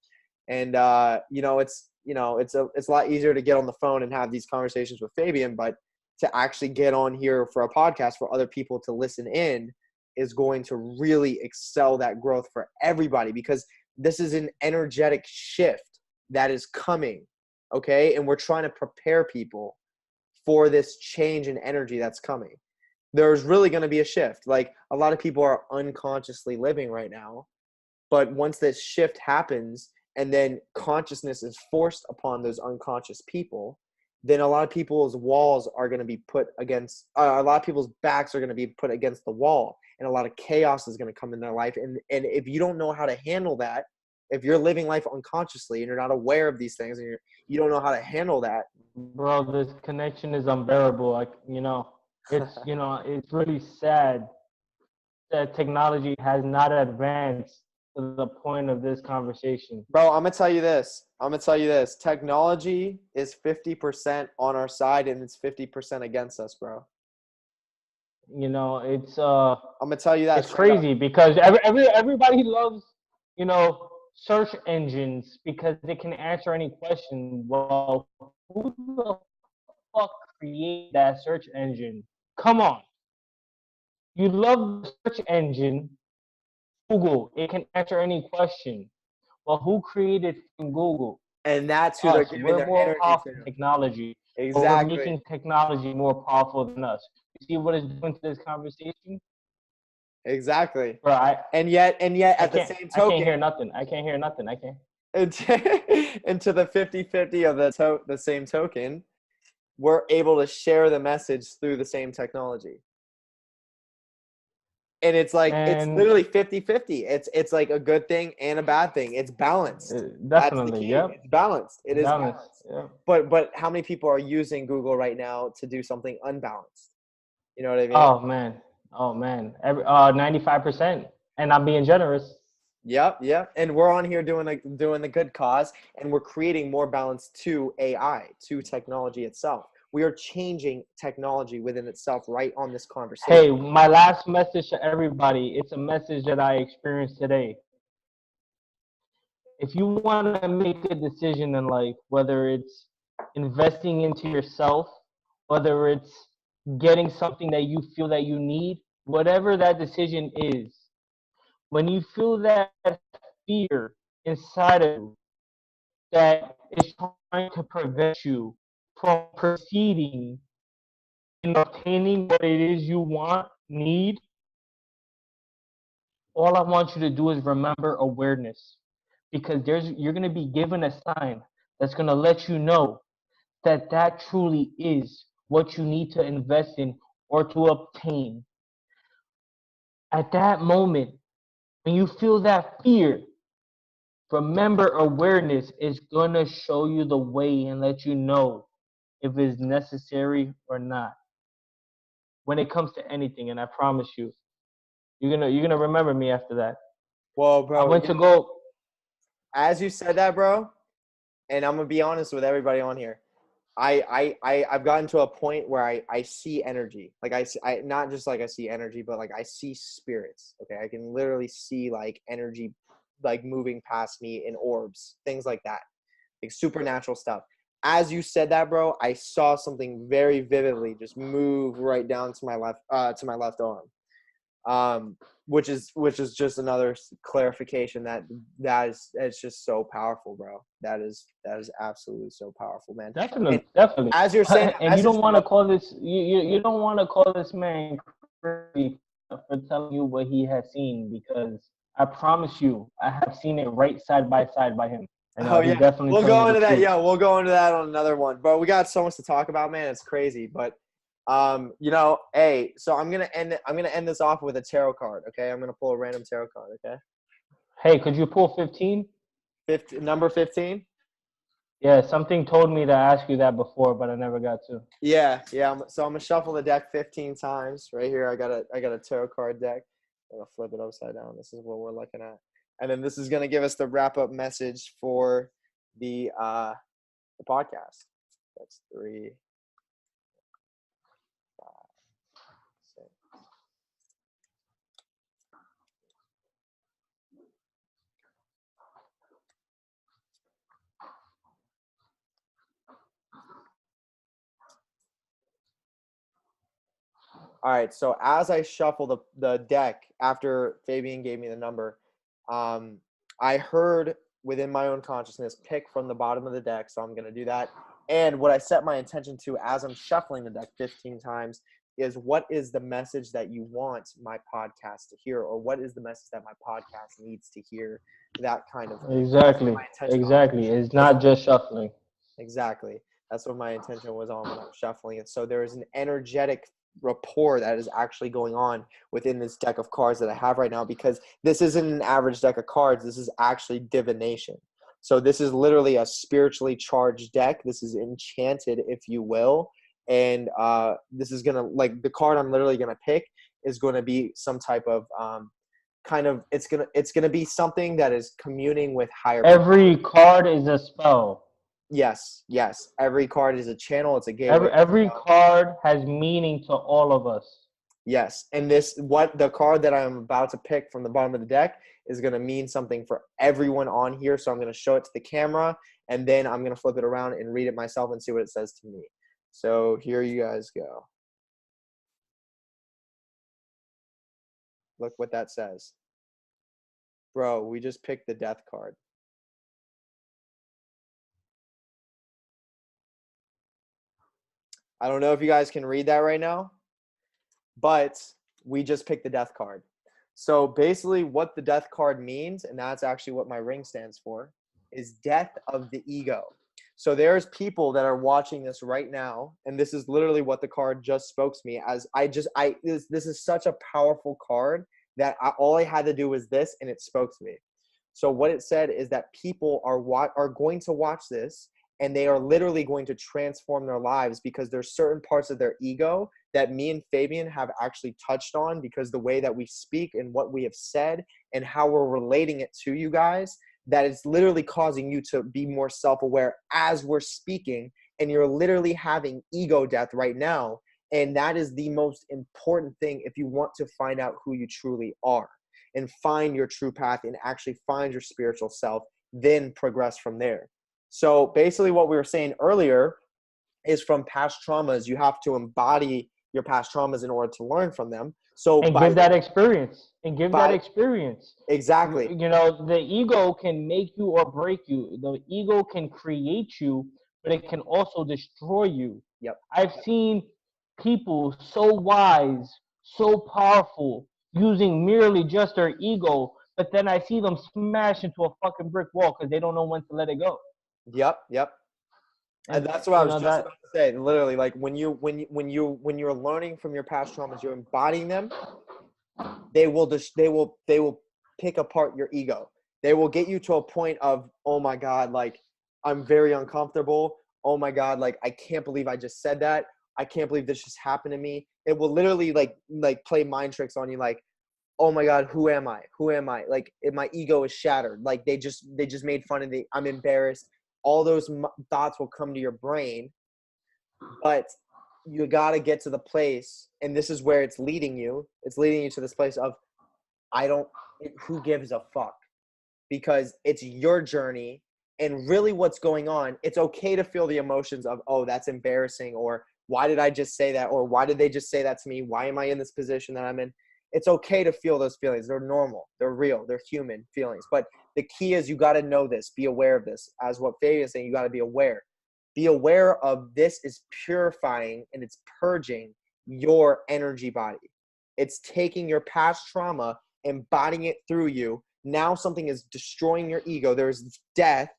And it's a lot easier to get on the phone and have these conversations with Fabian, but to actually get on here for a podcast for other people to listen in is going to really excel that growth for everybody, because this is an energetic shift that is coming. Okay. And we're trying to prepare people for this change in energy that's coming. There's really going to be a shift. Like, a lot of people are unconsciously living right now, but once this shift happens and then consciousness is forced upon those unconscious people, then a lot of people's walls are going to be put against, a lot of people's backs are going to be put against the wall, and a lot of chaos is going to come in their life. And if you don't know how to handle that, if you're living life unconsciously and you're not aware of these things and you don't know how to handle that. Bro, this connection is unbearable. It's really sad that technology has not advanced to the point of this conversation. Bro, I'm going to tell you this. Technology is 50% on our side and it's 50% against us, bro. It's I'm going to tell you that. It's crazy because everybody loves, search engines because they can answer any question. Well, who the fuck created that search engine? Come on. You love the search engine, Google. It can answer any question. Well, who created Google? And that's who they're giving their more energy powerful to. Technology. Exactly. We're making technology more powerful than us. You see what it's doing to this conversation? Exactly. Bro, And yet I at the can't same I can't token, hear nothing. I can't hear nothing. I can't. into the 50-50 of the same token, we're able to share the message through the same technology. And it's like it's Man, literally 50-50. It's like a good thing and a bad thing. It's balanced. That's the definitely. key. Yep. It's balanced. It is Balance. balanced. Yep. But how many people are using Google right now to do something unbalanced? You know what I mean? Oh man. Oh man. 95%. And I'm being generous. Yep. And we're on here doing the good cause, and we're creating more balance to AI, to technology itself. We are changing technology within itself right on this conversation. Hey, my last message to everybody, it's a message that I experienced today. If you want to make a decision in life, whether it's investing into yourself, whether it's getting something that you feel that you need, whatever that decision is, when you feel that fear inside of you that is trying to prevent you from proceeding in obtaining what it is you want, need, all I want you to do is remember awareness, because you're going to be given a sign that's going to let you know that that truly is what you need to invest in or to obtain. At that moment, when you feel that fear, remember awareness is going to show you the way and let you know if it's necessary or not when it comes to anything. And I promise you, you're gonna remember me after that. Well, I bro, went to go. as you said that, bro, and I'm gonna be honest with everybody on here. I've gotten to a point where I see energy. Like I not just like I see energy, but like I see spirits. Okay. I can literally see like energy like moving past me in orbs, things like that. Like supernatural stuff. As you said that, bro, I saw something very vividly just move right down to my left arm. um, which is just another clarification that is it's just so powerful, bro. That is absolutely so powerful, man. And Definitely, definitely. as you're saying that And you message, don't want bro. to call this you don't want to call this man crazy for telling you what he has seen, because I promise you, I have seen it right side by him, and Oh he's yeah, definitely we'll telling go you the into that. truth. Yeah, we'll go into that on another one. But we got so much to talk about, man. It's crazy. But hey, so I'm gonna end this off with a tarot card. Okay, I'm gonna pull a random tarot card. Okay, Hey, could you pull 15? number 15. Yeah, something told me to ask you that before, but I never got to. Yeah. So I'm gonna shuffle the deck 15 times. Right here, I got a tarot card deck. I'm gonna flip it upside down. This is what we're looking at, and then this is gonna give us the wrap up message for the podcast. That's 3, 5, 6. All right. So as I shuffle the deck after Fabian gave me the number, um, I heard within my own consciousness pick from the bottom of the deck. So I'm gonna do that. And what I set my intention to as I'm shuffling the deck 15 times is, what is the message that you want my podcast to hear, or what is the message that my podcast needs to hear? That kind of thing. That's what Exactly, my intention on. exactly. It's not just shuffling. Exactly. That's what my intention was on when I was shuffling it. So there is an energetic rapport that is actually going on within this deck of cards that I have right now, because this isn't an average deck of cards. This is actually divination. So this is literally a spiritually charged deck. This is enchanted, if you will. And this is gonna, like, the card I'm literally gonna pick is going to be some type of kind of, it's gonna be something that is communing with higher power. Every card is a spell. Yes. Every card is a channel. It's a gateway. Every card has meaning to all of us. Yes. And what the card that I'm about to pick from the bottom of the deck is going to mean something for everyone on here. So I'm going to show it to the camera, and then I'm going to flip it around and read it myself and see what it says to me. So here you guys go. Look what that says. Bro, we just picked the death card. I don't know if you guys can read that right now, but we just picked the death card. So basically what the death card means, and that's actually what my ring stands for, is death of the ego. So there's people that are watching this right now, and this is literally what the card just spoke to me as. This is such a powerful card that all I had to do was this, and it spoke to me. So what it said is that people are going to watch this, and they are literally going to transform their lives because there's certain parts of their ego that me and Fabian have actually touched on, because the way that we speak and what we have said and how we're relating it to you guys, that it's literally causing you to be more self-aware as we're speaking, and you're literally having ego death right now. And that is the most important thing if you want to find out who you truly are and find your true path and actually find your spiritual self, then progress from there. So basically what we were saying earlier is, from past traumas, you have to embody your past traumas in order to learn from them. So And give that experience. exactly. You know, the ego can make you or break you. The ego can create you, but it can also destroy you. Yep. I've seen people so wise, so powerful, using merely just their ego, but then I see them smash into a fucking brick wall because they don't know when to let it go. Yep. And that's what I was just about to say. Literally, like when you're learning from your past traumas, you're embodying them. They will pick apart your ego. They will get you to a point of, oh my God, like I'm very uncomfortable. Oh my God, like I can't believe I just said that. I can't believe this just happened to me. It will literally like play mind tricks on you, like, oh my God, who am I? Who am I? Like, if my ego is shattered. Like they just made fun of me. I'm embarrassed. All those thoughts will come to your brain, but you got to get to the place, and this is where it's leading you. It's leading you to this place of, who gives a fuck? Because it's your journey, and really what's going on. It's okay to feel the emotions of, oh, that's embarrassing, or why did I just say that? Or why did they just say that to me? Why am I in this position that I'm in? It's okay to feel those feelings. They're normal. They're real. They're human feelings. But the key is you got to know this. Be aware of this. As what Fabian is saying, you got to be aware. Be aware of this is purifying and it's purging your energy body. It's taking your past trauma, embodying it through you. Now something is destroying your ego. There's death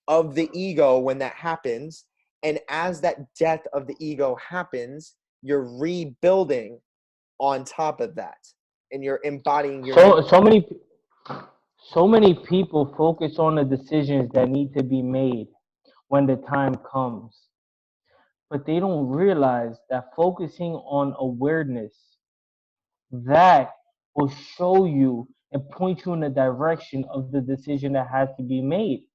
of the ego when that happens. And as that death of the ego happens, you're rebuilding on top of that, and you're embodying your So many people focus on the decisions that need to be made when the time comes, but they don't realize that focusing on awareness, that will show you and point you in the direction of the decision that has to be made.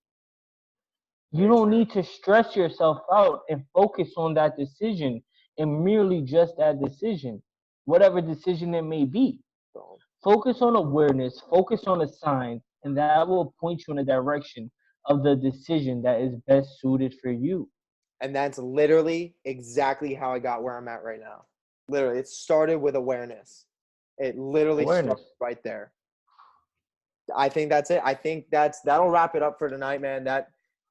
You don't need to stress yourself out and focus on that decision, and merely just that decision, whatever decision it may be. Focus on awareness, focus on the signs, and that will point you in the direction of the decision that is best suited for you. And that's literally exactly how I got where I'm at right now. Literally, it started with awareness. It literally started right there. I think that's it. I think that'll wrap it up for tonight, man.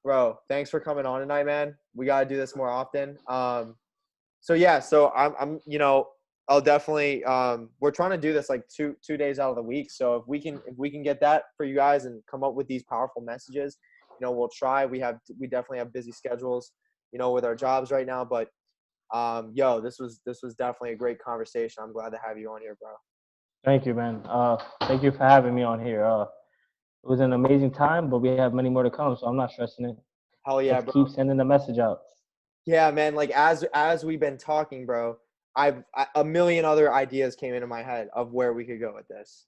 Bro, thanks for coming on tonight, man. We got to do this more often. So yeah, so I'm I'll definitely we're trying to do this like two days out of the week. So if we can get that for you guys and come up with these powerful messages, we'll try. We definitely have busy schedules, with our jobs right now, but this was definitely a great conversation. I'm glad to have you on here, bro. Thank you, man. Thank you for having me on here. It was an amazing time, but we have many more to come, so I'm not stressing it. Hell yeah, Let's bro. keep sending the message out. Yeah, man. Like as we've been talking, bro, a million other ideas came into my head of where we could go with this.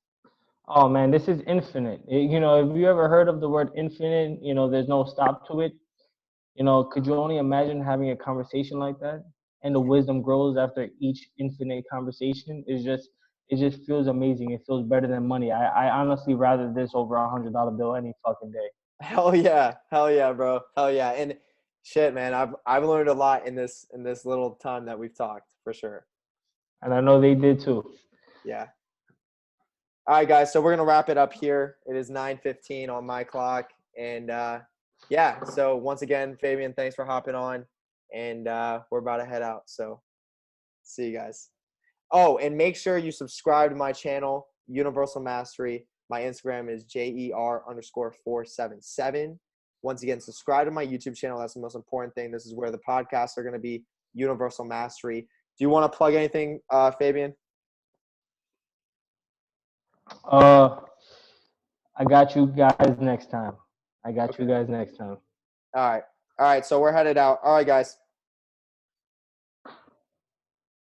Oh man, this is infinite. If you ever heard of the word infinite, there's no stop to it. Could you only imagine having a conversation like that? And the wisdom grows after each infinite conversation. It just feels amazing. It feels better than money. I honestly rather this over $100 bill any fucking day. Hell yeah, bro. Hell yeah. And shit, man, I've learned a lot in this little time that we've talked, for sure. And I know they did too. Yeah. All right, guys. So we're gonna wrap it up here. It is 9:15 on my clock, and yeah. So once again, Fabian, thanks for hopping on, and we're about to head out. So see you guys. Oh, and make sure you subscribe to my channel. Universal Mastery. My Instagram is JER_477. Once again, subscribe to my YouTube channel. That's the most important thing. This is where the podcasts are going to be. Universal Mastery. Do you want to plug anything, Fabian? I got you guys next time. I got you guys next time. All right. So we're headed out. All right, guys.